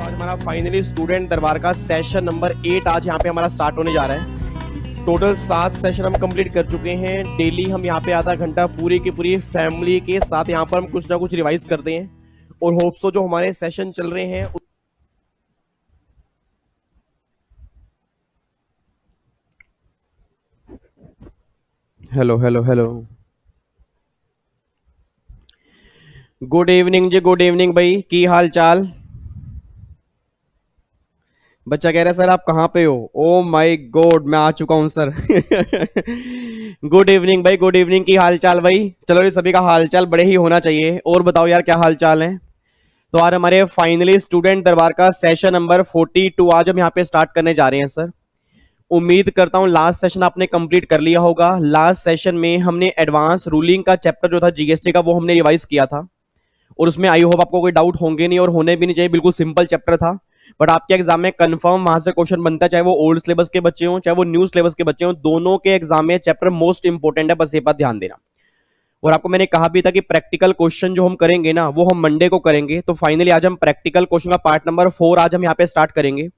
आज हमारा finally student दरबार का सेशन नंबर 8 आज यहाँ पे हमारा स्टार्ट होने जा रहा है। टोटल 7 सेशन हम कंप्लीट कर चुके हैं। डेली हम यहाँ पे आधा घंटा पूरी की पूरी फैमिली के साथ यहाँ पर हम कुछ ना कुछ रिवाइज करते हैं और होप्स तो जो हमारे सेशन चल रहे हैं। Hello hello hello, good evening ji, good evening भाई, की हाल चाल। बच्चा कह रहा है सर आप कहाँ पे हो। ओ माय गॉड, मैं आ चुका हूँ सर। गुड इवनिंग भाई, गुड इवनिंग, की हाल चाल भाई। चलो ये सभी का हाल चाल बड़े ही होना चाहिए। और बताओ यार क्या हाल चाल है। तो आज हमारे फाइनली स्टूडेंट दरबार का सेशन नंबर 42 आज हम यहाँ पे स्टार्ट करने जा रहे हैं सर। उम्मीद करता हूँ लास्ट सेशन आपने कंप्लीट कर लिया होगा। लास्ट सेशन में हमने एडवांस रूलिंग का चैप्टर जो था जीएसटी का वो हमने रिवाइज किया था और उसमें आई होप आपको कोई डाउट होंगे नहीं और होने भी नहीं चाहिए। बिल्कुल सिंपल चैप्टर था, बट आपके एग्जाम में कंफर्म वहां से क्वेश्चन बनता है, चाहे वो ओल्ड सिलेबस के बच्चे हों चाहे वो न्यू सिलेबस के बच्चे हों, दोनों के एग्जाम में चैप्टर मोस्ट इंपोर्टेंट है, बस ये बात ध्यान देना। और आपको मैंने कहा भी था कि प्रैक्टिकल क्वेश्चन जो हम करेंगे ना वो हम मंडे को करेंगे। तो फाइनली आज हम प्रैक्टिकल क्वेश्चन का पार्ट नंबर 4 आज हम यहाँ पे स्टार्ट करेंगे।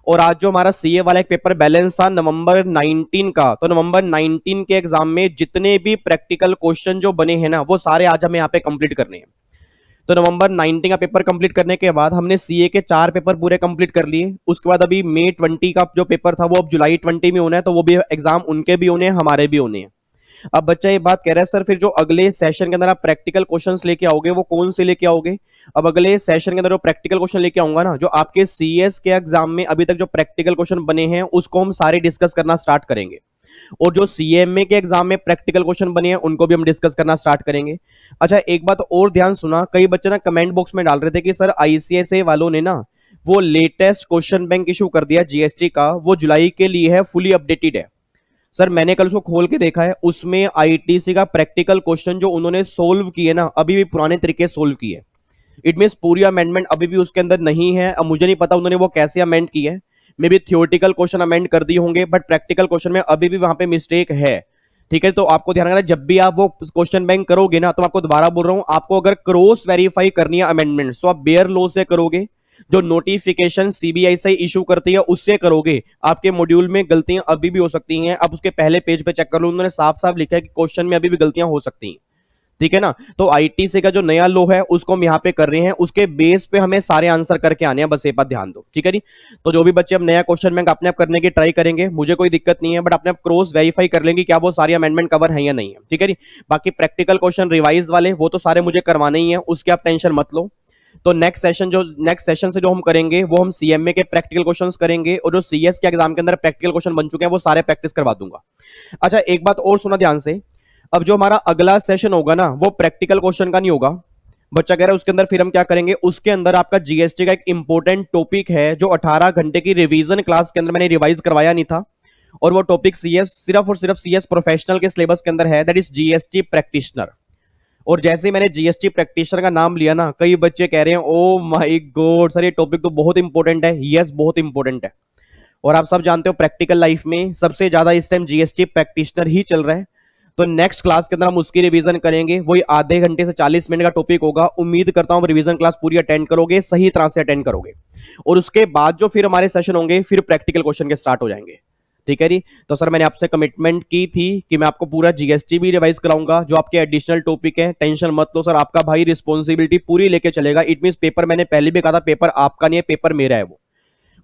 और आज जो हमारा सीए वाला एक पेपर बैलेंस था नवंबर 19 का, तो नवंबर 19 के एग्जाम में जितने भी प्रैक्टिकल क्वेश्चन जो बने हैं ना वो सारे आज हमें यहाँ पे कंप्लीट करने हैं। तो नवंबर 19 का पेपर कंप्लीट करने के बाद हमने सीए के 4 पेपर पूरे कंप्लीट कर लिए। उसके बाद अभी मई 20 का जो पेपर था वो अब जुलाई 20 में होना है, तो वो भी एग्जाम उनके भी होने हैं हमारे भी होने हैं। अब बच्चा ये बात कह रहा है सर फिर जो अगले सेशन के अंदर आप प्रैक्टिकल क्वेश्चंस लेके आओगे वो कौन से लेके आओगे। अब अगले सेशन के अंदर जो प्रैक्टिकल क्वेश्चन लेके आऊंगा ना, जो आपके सीएस के एग्जाम में अभी तक जो प्रैक्टिकल क्वेश्चन बने हैं उसको हम सारे डिस्कस करना स्टार्ट करेंगे। और जो सीएमए के एग्जाम में प्रैक्टिकल क्वेश्चन बने हैं उनको भी हम डिस्कस करना स्टार्ट करेंगे। अच्छा एक बात और ध्यान सुना, कई बच्चे ना कमेंट बॉक्स में डाल रहे थे कि सर आईसीएसए वालों ने ना वो लेटेस्ट क्वेश्चन बैंक इशू कर दिया जीएसटी का, वो जुलाई के लिए है, फुली अपडेटेड है। सर मैंने कल उसको खोल के देखा है, उसमें आईटीसी का प्रैक्टिकल क्वेश्चन जो उन्होंने सोल्व किए ना अभी भी पुराने तरीके से सोल्व किए। इट मीन पूरी अमेंडमेंट अभी भी उसके अंदर नहीं है। अब मुझे नहीं पता उन्होंने वो कैसे अमेंड की है, may be theoretical question amend कर दिए होंगे, बट प्रैक्टिकल क्वेश्चन में अभी भी वहां पे मिस्टेक है। ठीक है, तो आपको ध्यान रखना जब भी आप वो क्वेश्चन बैंक करोगे ना, तो आपको दोबारा बोल रहा हूं, आपको अगर क्रॉस वेरीफाई करनी है अमेंडमेंट्स तो आप बेयर लॉ से करोगे, जो नोटिफिकेशन सीबीआईसी इशू करती है उससे करोगे। आपके मॉड्यूल में गलतियां अभी भी हो सकती हैं, आप उसके पहले पेज पे चेक कर लो, उन्होंने साफ साफ लिखा है कि क्वेश्चन में अभी भी गलतियां हो सकती हैं। ठीक है ना, तो आईटीसी का जो नया लो है उसको हम यहाँ पे कर रहे हैं, उसके बेस पे हमें सारे आंसर करके आने हैं, बस ये बात ध्यान दो। ठीक है जी, तो जो भी बच्चे अब नया क्वेश्चन बैंक अपने आप करने की ट्राई करेंगे मुझे कोई दिक्कत नहीं है, बट अपने आप क्रॉस वेरीफाई कर लेंगे क्या वो सारी अमेंडमेंट कवर है या नहीं है। ठीक है जी, बाकी प्रैक्टिकल क्वेश्चन रिवाइज वाले वो तो सारे मुझे करवाने ही है, उसके आप टेंशन मत लो। तो नेक्स्ट सेशन से जो हम करेंगे वो हम सीएमए के प्रैक्टिकल क्वेश्चंस करेंगे, और जो सीएस के एग्जाम के अंदर प्रैक्टिकल क्वेश्चन बन चुके हैं वो सारे प्रैक्टिस करवा दूंगा। अच्छा एक बात और सुना ध्यान से, अब जो हमारा अगला सेशन होगा ना वो प्रैक्टिकल क्वेश्चन का नहीं होगा। बच्चा कह रहा है उसके अंदर फिर हम क्या करेंगे, उसके अंदर आपका जीएसटी का एक इंपॉर्टेंट टॉपिक है जो 18 घंटे की रिवीजन क्लास के अंदर मैंने रिवाइज करवाया नहीं था, और वो टॉपिक सीएस सिर्फ और सिर्फ सीएस प्रोफेशनल के सिलेबस के अंदर है, दैट इज जीएसटी प्रैक्टिशनर। और जैसे ही मैंने जीएसटी प्रैक्टिशनर का नाम लिया ना, कई बच्चे कह रहे हैं ओ माय गॉड सर ये टॉपिक तो बहुत इंपॉर्टेंट है। यस बहुत इंपॉर्टेंट है, और आप सब जानते हो प्रैक्टिकल लाइफ में सबसे ज्यादा इस टाइम जीएसटी प्रैक्टिशनर ही चल रहा है। तो नेक्स्ट क्लास के अंदर हम उसकी रिवीजन करेंगे, वही आधे घंटे से 40 मिनट का टॉपिक होगा। उम्मीद करता हूं रिवीजन क्लास पूरी अटेंड करोगे, सही तरह से अटेंड करोगे, और उसके बाद जो फिर हमारे सेशन होंगे फिर प्रैक्टिकल क्वेश्चन के स्टार्ट हो जाएंगे। ठीक है जी, तो सर मैंने आपसे कमिटमेंट की थी कि मैं आपको पूरा जीएसटी भी रिवाइज कराऊंगा, जो आपके एडिशनल टॉपिक है टेंशन मत लो सर, आपका भाई रिस्पॉन्सिबिलिटी पूरी लेके चलेगा। इट मीन पेपर मैंने पहले भी कहा था पेपर आपका नहीं है, पेपर मेरा है। वो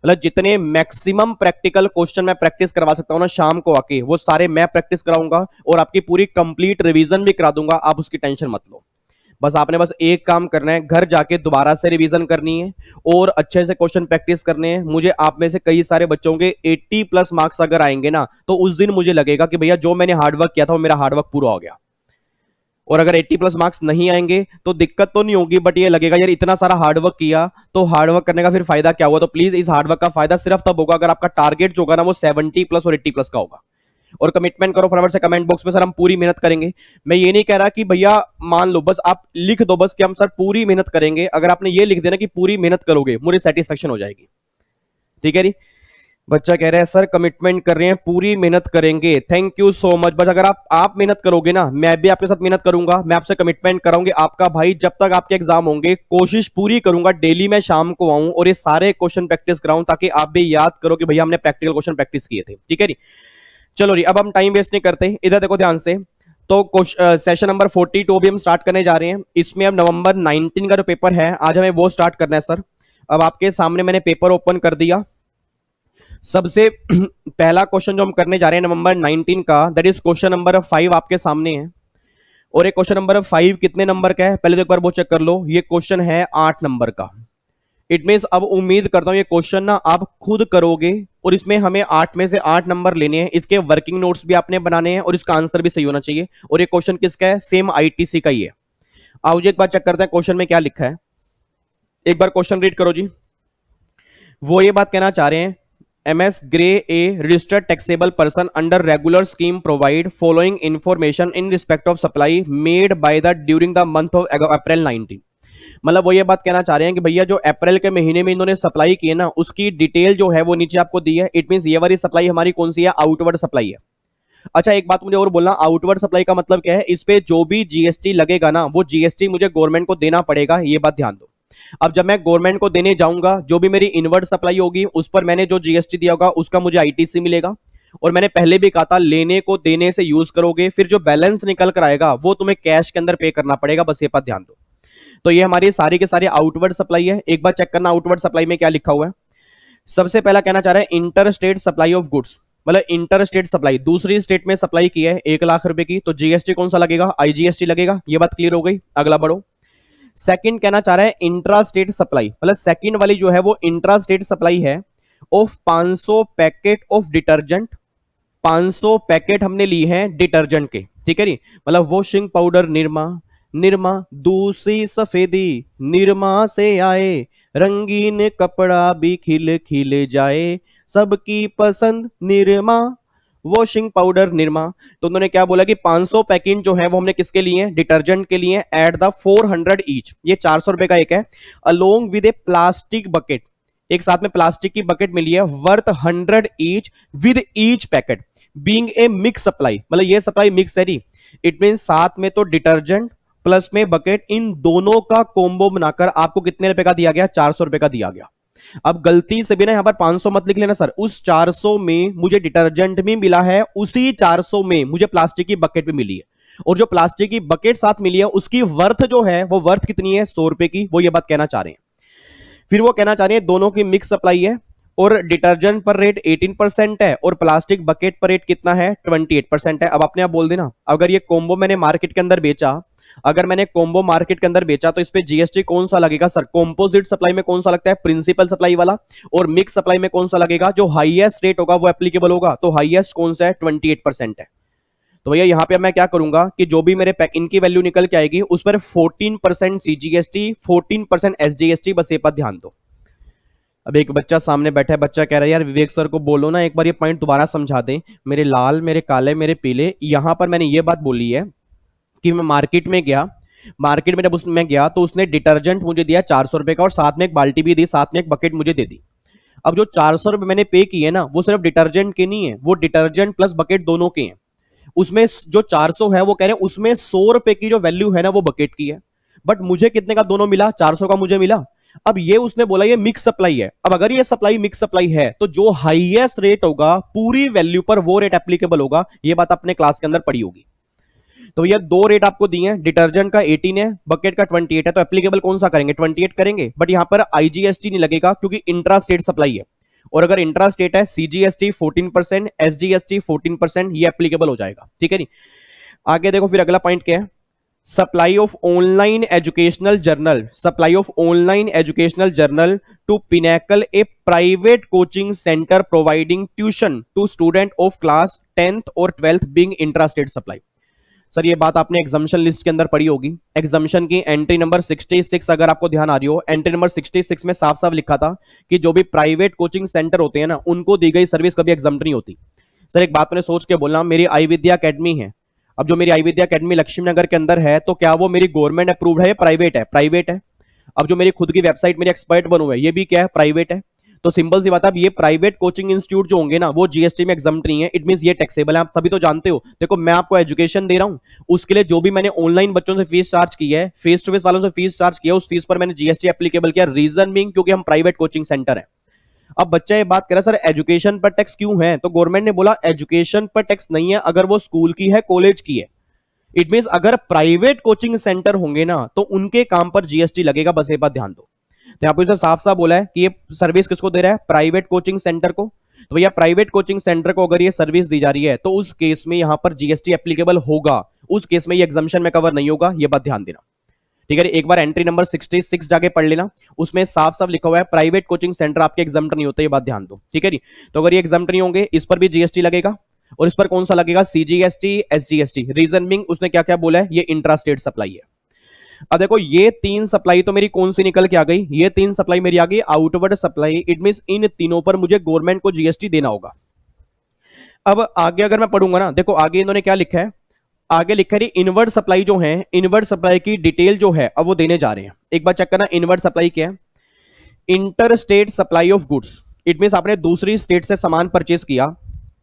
मतलब जितने मैक्सिमम प्रैक्टिकल क्वेश्चन मैं प्रैक्टिस करवा सकता हूं ना शाम को आके, वो सारे मैं प्रैक्टिस कराऊंगा और आपकी पूरी कंप्लीट रिवीजन भी करा दूंगा, आप उसकी टेंशन मत लो। बस आपने बस एक काम करना है, घर जाके दोबारा से रिवीजन करनी है और अच्छे से क्वेश्चन प्रैक्टिस करने हैं। मुझे आप में से कई सारे बच्चों के 80+ मार्क्स अगर आएंगे ना, तो उस दिन मुझे लगेगा कि भैया जो मैंने हार्डवर्क किया था वो मेरा हार्डवर्क पूरा हो गया। और अगर 80+ मार्क्स नहीं आएंगे तो दिक्कत तो नहीं होगी, बट ये लगेगा यार इतना सारा हार्डवर्क किया तो हार्डवर्क करने का फिर फायदा क्या हुआ। तो प्लीज इस हार्डवर्क का फायदा सिर्फ तब होगा अगर आपका टारगेट जो होगा ना वो 70+ और 80+ का होगा। और कमिटमेंट करो फटाफट से कमेंट बॉक्स में सर हम पूरी मेहनत करेंगे। मैं ये नहीं कह रहा कि भैया मान लो, बस आप लिख दो बस कि हम सर पूरी मेहनत करेंगे। अगर आपने ये लिख देना कि पूरी मेहनत करोगे मुझे सेटिस्फेक्शन हो जाएगी। ठीक है जी, बच्चा कह रहा है सर कमिटमेंट कर रहे हैं, पूरी मेहनत करेंगे। Thank you so much. But अगर आप मेहनत करोगे ना, मैं भी आपके साथ मेहनत करूंगा, मैं आपसे कमिटमेंट कराऊंगी आपका भाई, जब तक आपके एग्जाम होंगे कोशिश पूरी करूंगा डेली मैं शाम को आऊं और ये सारे क्वेश्चन प्रैक्टिस कराऊं, ताकि आप भी याद करो कि भैया हमने प्रैक्टिकल क्वेश्चन प्रैक्टिस किए थे। ठीक है जी, चलो जी, अब हम टाइम वेस्ट नहीं करते, इधर देखो ध्यान से। तो सेशन नंबर 42 भी हम स्टार्ट करने जा रहे हैं। इसमें अब नवंबर 19 का जो पेपर है आज हमें वो स्टार्ट करना है सर। अब आपके सामने मैंने पेपर ओपन कर दिया। सबसे पहला क्वेश्चन जो हम करने जा रहे हैं नवंबर 19 का, दैट इज क्वेश्चन नंबर 5 आपके सामने है। और ये क्वेश्चन नंबर 5 कितने नंबर का है पहले तो एक बार वो चेक कर लो। ये क्वेश्चन है 8 नंबर का। इट मीन्स अब उम्मीद करता हूं ये क्वेश्चन ना आप खुद करोगे और इसमें हमें 8 में से 8 नंबर लेने हैं। इसके वर्किंग नोट्स भी आपने बनाने हैं और इसका आंसर भी सही होना चाहिए। और ये क्वेश्चन किसका है? सेम आईटीसी का ही है। आओ जी एक बार चेक करते हैं क्वेश्चन में क्या लिखा है। एक बार क्वेश्चन रीड करो जी। वो ये बात कहना चाह रहे हैं, MS Gray, a registered taxable person under regular scheme, provide following information in respect of supply made by the during the month of April 19। मतलब वो ये बात कहना चाह रहे हैं कि भैया जो अप्रैल के महीने में इन्होंने सप्लाई की है ना, उसकी डिटेल जो है वो नीचे आपको दी है। इट मींस ये वाली सप्लाई हमारी कौन सी है? आउटवर्ड सप्लाई है। अच्छा एक बात मुझे और बोलना, आउटवर्ड सप्लाई का मतलब क्या है? इस पे जो भी जीएसटी लगेगा ना, वो जीएसटी मुझे गवर्नमेंट को देना पड़ेगा, ये बात ध्यान दो। अब जब मैं गवर्नमेंट को देने जाऊंगा, जो भी मेरी इनवर्ड सप्लाई होगी उस पर मैंने जो जीएसटी दिया होगा उसका मुझे आईटीसी मिलेगा। और मैंने पहले भी कहा था लेने को देने से यूज करोगे, फिर जो बैलेंस निकल कर आएगा वो तुम्हें कैश के अंदर पे करना पड़ेगा, बस ये बात ध्यान दो। तो ये हमारी सारी के सारी आउटवर्ड सप्लाई है। एक बार चेक करना आउटवर्ड सप्लाई में क्या लिखा हुआ है। सबसे पहला कहना चाह रहा है inter state supply of goods, मतलब इंटर स्टेट सप्लाई, दूसरी स्टेट में सप्लाई की है 1 लाख रुपए की, तो जीएसटी कौन सा लगेगा? आईजीएसटी लगेगा। ये बात क्लियर हो गई, अगला बढ़ो। सेकंड कहना चाह रहा है इंट्रा स्टेट सप्लाई, मतलब सेकंड वाली जो है वो इंट्रा स्टेट सप्लाई है of 500 packet of detergent. 500 packet हमने ली हैं डिटर्जेंट के, ठीक है नी, मतलब वॉशिंग पाउडर निरमा, निरमा दूसरी सफेदी, निरमा से आए रंगीन कपड़ा भी खिल खिल जाए, सबकी पसंद निरमा, वॉशिंग पाउडर निरमा। तो उन्होंने क्या बोला कि 500 पैकेट जो है वो हमने किसके लिए हैं? डिटर्जेंट के लिए, एट द 400 ईच, ये 400 रुपए का एक है, along with A plastic bucket, एक साथ में प्लास्टिक की बकेट मिली है worth 100 each with each packet being a mix supply, मतलब ये सप्लाई मिक्स है री। इट मीन साथ में तो डिटर्जेंट प्लस में बकेट, इन दोनों का कॉम्बो बनाकर आपको कितने रुपए का दिया गया? 400 रुपए का दिया गया। अब गलती से भी ना यहां पर 500 मत लिख लेना सर, उस 400 में मुझे डिटर्जेंट भी मिला है, उसी 400 में मुझे प्लास्टिक की बकेट भी मिली है, और जो प्लास्टिक की बकेट साथ मिली है उसकी वर्थ जो है वो वर्थ कितनी है? 100 रुपए की, वो ये बात कहना चाह रहे हैं। फिर वो कहना चाह रहे हैं दोनों की मिक्स सप्लाई है और डिटर्जेंट पर रेट 18% है और प्लास्टिक बकेट पर रेट कितना है? 28% है। अब आपने आप बोल देना, अगर ये कॉम्बो मैंने मार्केट के अंदर बेचा, अगर मैंने कॉम्बो मार्केट के अंदर बेचा तो इस पे जीएसटी कौन सा लगेगा सर? कॉम्पोजिट सप्लाई में कौन सा लगता है? प्रिंसिपल सप्लाई वाला। और मिक्स सप्लाई में कौन सा लगेगा? जो हाईएस्ट रेट होगा वो एप्लीकेबल होगा। तो हाईएस्ट कौन सा है? 28% है। तो भैया यहाँ पे मैं क्या करूंगा कि जो भी मेरे पैक इनकी वैल्यू निकल के आएगी उस पर 14% सीजीएसटी, 14% एसजीएसटी, बस ये पर ध्यान दो। अब एक बच्चा सामने बैठा है, बच्चा कह रहा है यार विवेक सर को बोलो ना एक बार ये पॉइंट दोबारा समझा दें, मेरे लाल, मेरे काले, मेरे पीले। यहां पर मैंने ये बात बोली है कि मैं मार्केट में गया, मार्केट में जब उसमें गया तो उसने डिटर्जेंट मुझे दिया 400 रुपए का और साथ में एक बाल्टी भी दी, साथ में एक बकेट मुझे दे दी। अब जो 400 रुपए मैंने पे किए ना वो सिर्फ डिटर्जेंट के नहीं है, वो डिटर्जेंट प्लस बकेट दोनों के हैं। उसमें जो 400 है वो कह रहे हैं उसमें 100 रुपए की जो वैल्यू है ना वो बकेट की है, बट मुझे कितने का दोनों मिला? 400 का मुझे मिला। अब ये उसने बोला ये मिक्स सप्लाई है। अब अगर ये सप्लाई मिक्स सप्लाई है तो जो हाईएस्ट रेट होगा पूरी वैल्यू पर वो रेट एप्लीकेबल होगा, ये बात आपने क्लास के अंदर पढ़ी होगी। तो ये दो रेट आपको दिए हैं, डिटर्जेंट का 18 है, बकेट का 28 है, तो एप्लीकेबल कौन सा करेंगे? 28 करेंगे। बट यहां पर आईजीएसटी नहीं लगेगा क्योंकि इंट्रा स्टेट सप्लाई है, और अगर इंट्रा स्टेट है सीजीएसटी 14%, एसजीएसटी 14%, ये एप्लीकेबल हो जाएगा, ठीक है नहीं। आगे देखो फिर अगला पॉइंट क्या है, supply of online educational journal, supply of online educational journal to Pinnacle, a private coaching centre providing tuition to student of class 10th और 12th being intra state supply. Sir ये बात आपने एग्जामिशन लिस्ट के अंदर पढ़ी होगी, एग्जामिशन की एंट्री नंबर 66 अगर आपको ध्यान आ रही हो, एंट्री नंबर 66 में साफ साफ लिखा था कि जो भी प्राइवेट कोचिंग सेंटर होते हैं ना उनको दी गई सर्विस कभी एग्जाम नहीं होती। सर एक बात मैंने सोच के बोलना, मेरी आई विद्या अकेडमी है, अब जो मेरी आई विद्या अकेडमी लक्ष्मी नगर के अंदर है तो क्या वो मेरी गवर्नमेंट अप्रूव्ड है या प्राइवेट है? प्राइवेट है। अब जो मेरी खुद की वेबसाइट मेरी एक्सपर्ट बनू है ये भी क्या है? प्राइवेट है। तो सिंपल सी बात है, अब ये प्राइवेट कोचिंग इंस्टीट्यूट जो होंगे ना वो जीएसटी में एग्जम्प्ट नहीं है, इट मींस ये टैक्सेबल है, आप सभी तो जानते हो। देखो मैं आपको एजुकेशन दे रहा हूं, उसके लिए जो भी मैंने ऑनलाइन बच्चों से फीस चार्ज की है, फेस टू फेस वालों से फीस चार्ज किया, उस फीस पर मैंने जीएसटी एप्लीकेबल किया, रीजन बीइंग क्योंकि हम प्राइवेट कोचिंग सेंटर है। अब बच्चा ये बात कर रहा है सर एजुकेशन पर टैक्स क्यों है, तो गवर्नमेंट ने बोला एजुकेशन पर टैक्स नहीं है अगर वो स्कूल की है, कॉलेज की है। इट मींस अगर प्राइवेट कोचिंग सेंटर होंगे ना तो उनके काम पर जीएसटी लगेगा, बस ये बात ध्यान दो। तो यहां पर साफ साफ बोला है कि ये सर्विस किसको दे रहा है, प्राइवेट कोचिंग सेंटर को। तो भैया प्राइवेट कोचिंग सेंटर को अगर ये सर्विस दी जा रही है तो उस केस में यहां पर जीएसटी एप्लीकेबल होगा, उस केस में ये एग्जम्पशन में कवर नहीं होगा, ये बात ध्यान देना। ठीक है, एक बार एंट्री नंबर 66 जाके पढ़ लेना, उसमें साफ साफ लिखा हुआ है प्राइवेट कोचिंग सेंटर आपके एग्जम्प्ट नहीं होते, ये बात ध्यान दो। ठीक है जी, तो अगर ये एग्जम्प्ट नहीं होंगे इस पर भी जीएसटी लगेगा, और इस पर कौन सा लगेगा, सीजीएसटी, एसजीएसटी। रीजन बिंग उसने क्या क्या बोला है, ये इंट्रा स्टेट सप्लाई है। अब देखो ये तीन सप्लाई तो मेरी कौन सी निकल के आ गई, ये तीन सप्लाई मेरी आ गई आउटवर्ड सप्लाई, इट मींस इन तीनों पर मुझे गवर्नमेंट को जीएसटी देना होगा। अब आगे अगर मैं पढ़ूंगा ना, देखो आगे इन्होंने क्या लिखा है, आगे लिखा है इनवर्ड सप्लाई जो है, इनवर्ड सप्लाई की डिटेल जो है अब वो देने जा रहे हैं। एक बार चेक करना इनवर्ड सप्लाई क्या है, inter state supply of goods, it means आपने दूसरी स्टेट से सामान परचेस किया,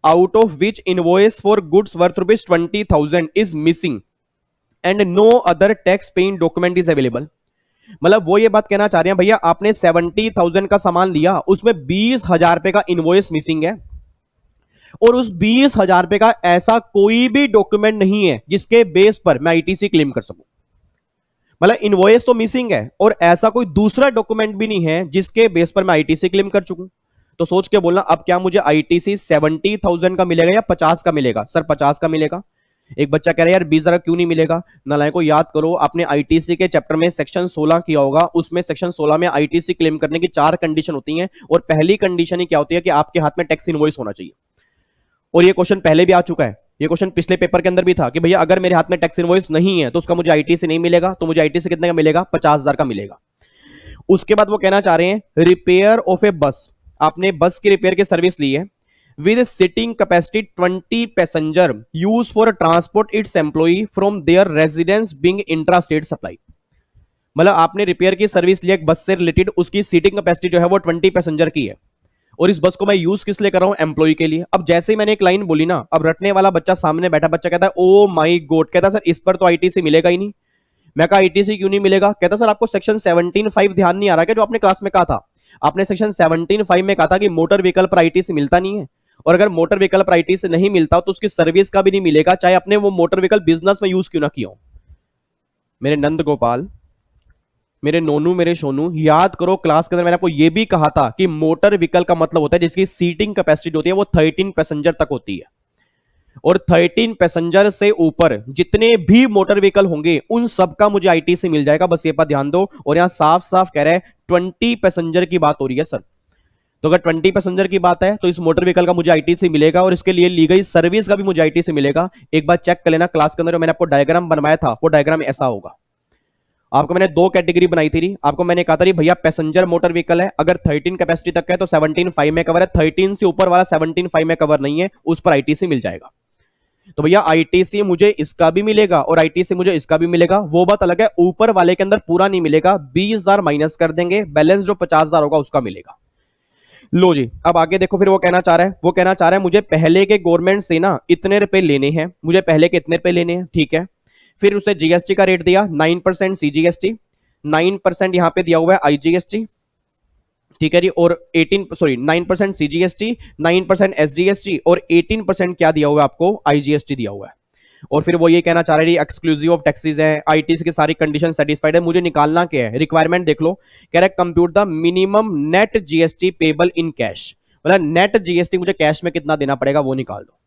out of which invoice for goods worth ₹20,000 is missing and no other tax paying document is available. मतलब वो ये बात कहना चाह रहे हैं भैया आपने 70,000 का सामान लिया, उसमें 20,000 रुपए का इनवॉइस मिसिंग है, और उस 20,000 रुपए का ऐसा कोई भी डॉक्यूमेंट नहीं है जिसके बेस पर मैं आईटीसी क्लेम कर सकूं। मतलब इनवॉइस तो मिसिंग है और ऐसा कोई दूसरा डॉक्यूमेंट भी नहीं है जिसके बेस पर मैं आईटीसी क्लेम कर चुकूं। तो सोच के बोलना अब क्या मुझे आईटीसी 70,000 का मिलेगा या 50 का मिलेगा, सर 50 का मिलेगा। एक बच्चा कह रहा है यार 20,000 क्यों नहीं मिलेगा, नालायक को याद करो आपने आईटीसी के चैप्टर में सेक्शन 16 किया होगा, उसमें सेक्शन 16 में आईटीसी क्लेम करने की 4 कंडीशन होती हैं, और पहली कंडीशन ही क्या होती है कि आपके हाथ में टैक्स इनवॉइस होना चाहिए। और ये क्वेश्चन पहले भी आ चुका है, ये क्वेश्चन पिछले पेपर के अंदर भी था कि भैया अगर मेरे हाथ में टैक्स इनवॉइस नहीं है तो उसका मुझे आईटीसी नहीं मिलेगा, तो मुझे आईटीसी कितने का मिलेगा, 50,000 का मिलेगा। उसके बाद वो कहना चाह रहे हैं रिपेयर ऑफ ए बस, आपने बस की रिपेयर की सर्विस ली है with seating capacity 20 passenger use for transport its employee from their residence being intra state supply. मतलब आपने रिपेयर की सर्विस ली एक बस से रिलेटेड, उसकी सीटिंग कैपेसिटी जो है वो 20 पैसेंजर की है, और इस बस को मैं यूज किस लिए कर रहा हूं, एम्प्लॉय के लिए। अब जैसे ही मैंने एक लाइन बोली ना, अब रटने वाला बच्चा सामने बैठा बच्चा कहता है ओ माय गॉड, कहता सर इस पर तो आईटीसी मिलेगा ही नहीं। मैं कहा आईटीसी क्यों नहीं मिलेगा, कहता सर आपको सेक्शन 17(5) ध्यान नहीं आ रहा क्या, जो आपने क्लास में कहा था। आपने सेक्शन 17(5) में कहा था कि मोटर व्हीकल पर आईटीसी मिलता नहीं है, और अगर मोटर व्हीकल पर आईटीसी नहीं मिलता तो उसकी सर्विस का भी नहीं मिलेगा, चाहे अपने वो मोटर व्हीकल बिजनेस में यूज क्यों ना किया हो। मेरे नंद गोपाल, मेरे नोनू, मेरे सोनू, याद करो क्लास के अंदर मैंने आपको यह भी कहा था कि मोटर व्हीकल का मतलब होता है जिसकी सीटिंग कैपेसिटी होती है वो 13 पैसेंजर तक होती है, और 13 पैसेंजर से ऊपर जितने भी मोटर व्हीकल होंगे उन सबका मुझे आईटीसी मिल जाएगा, बस ये बात ध्यान दो। और यहां साफ साफ कह रहे हैं 20 पैसेंजर की बात हो रही है सर, तो अगर 20 पैसेंजर की बात है तो इस मोटर व्हीकल का मुझे आईटीसी मिलेगा, और इसके लिए ली गई सर्विस का भी मुझे आईटीसी मिलेगा। एक बार चेक कर लेना क्लास के अंदर मैंने आपको डायग्राम बनवाया था, वो डायग्राम ऐसा होगा। आपको मैंने दो कैटेगरी बनाई थी, आपको मैंने कहा था भैया पैसेंजर मोटर व्हीकल है, अगर 13 कैपेसिटी तक है तो 17(5) में कवर है, 13 से ऊपर वाला 17(5) में कवर नहीं है, उस पर आईटीसी मिल जाएगा। तो भैया आईटीसी मुझे इसका भी मिलेगा और आईटीसी मुझे इसका भी मिलेगा, वो बात अलग है, ऊपर वाले के अंदर पूरा नहीं मिलेगा, 20,000 माइनस कर देंगे, बैलेंस जो 50,000 होगा उसका मिलेगा। लो जी, अब आगे देखो फिर वो कहना चाह रहा है, वो कहना चाह रहा है मुझे पहले के गवर्नमेंट से ना इतने रुपए लेने हैं, मुझे पहले के इतने रुपए लेने हैं, ठीक है। फिर उसे जीएसटी का रेट दिया 9% सीजीएसटी, 9% यहां पे दिया हुआ है आईजीएसटी, ठीक है जी, और 9% सीजीएसटी, 9% एसजीएसटी, और 18% क्या दिया हुआ है आपको, आईजीएसटी दिया हुआ है। और फिर वो ये कहना चाह रहे हैं एक्सक्लूसिव ऑफ टैक्सेस है, आईटीसी की सारी कंडीशन सेटिस्फाइड है, मुझे निकालना क्या है, रिक्वायरमेंट देख लो, कह रहा है compute the minimum net GST payable in cash, मतलब नेट जीएसटी मुझे कैश में कितना देना पड़ेगा वो निकाल दो।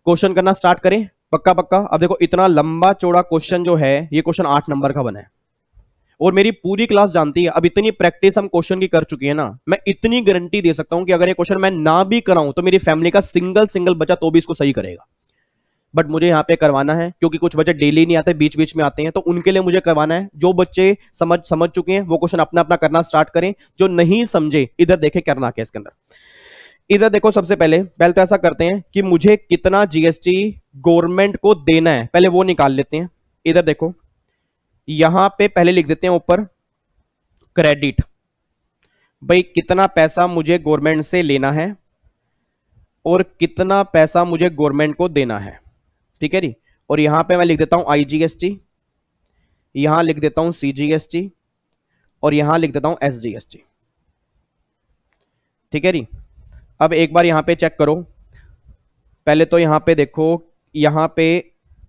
क्वेश्चन करना स्टार्ट करें, पक्का पक्का। अब देखो इतना लंबा चौड़ा क्वेश्चन जो है ये क्वेश्चन 8 नंबर का बना है, और मेरी पूरी क्लास जानती है, अब इतनी प्रैक्टिस हम क्वेश्चन की कर चुके हैं ना, मैं इतनी गारंटी दे सकता हूं कि अगर ये क्वेश्चन मैं ना भी कराऊं तो मेरी फैमिली का सिंगल बच्चा तो भी इसको सही करेगा। बट मुझे यहां पे करवाना है क्योंकि कुछ बच्चे डेली नहीं आते, बीच बीच में आते हैं, तो उनके लिए मुझे करवाना है। जो बच्चे समझ चुके हैं वो क्वेश्चन अपना अपना करना स्टार्ट करें, जो नहीं समझे इधर देखे करना क्या इसके अंदर। इधर देखो सबसे पहले तो ऐसा करते हैं कि मुझे कितना जीएसटी गवर्नमेंट को देना है पहले वो निकाल लेते हैं। इधर देखो यहां पे पहले लिख देते हैं ऊपर क्रेडिट, भाई कितना पैसा मुझे गवर्नमेंट से लेना है और कितना पैसा मुझे गवर्नमेंट को देना है, ठीक है जी। और यहां पे मैं लिख देता हूं आईजीएसटी, यहां लिख देता हूं सीजीएसटी और यहां लिख देता हूं एसजीएसटी, ठीक है जी। अब एक बार यहां पे चेक करो, पहले तो यहां पे देखो, यहां पे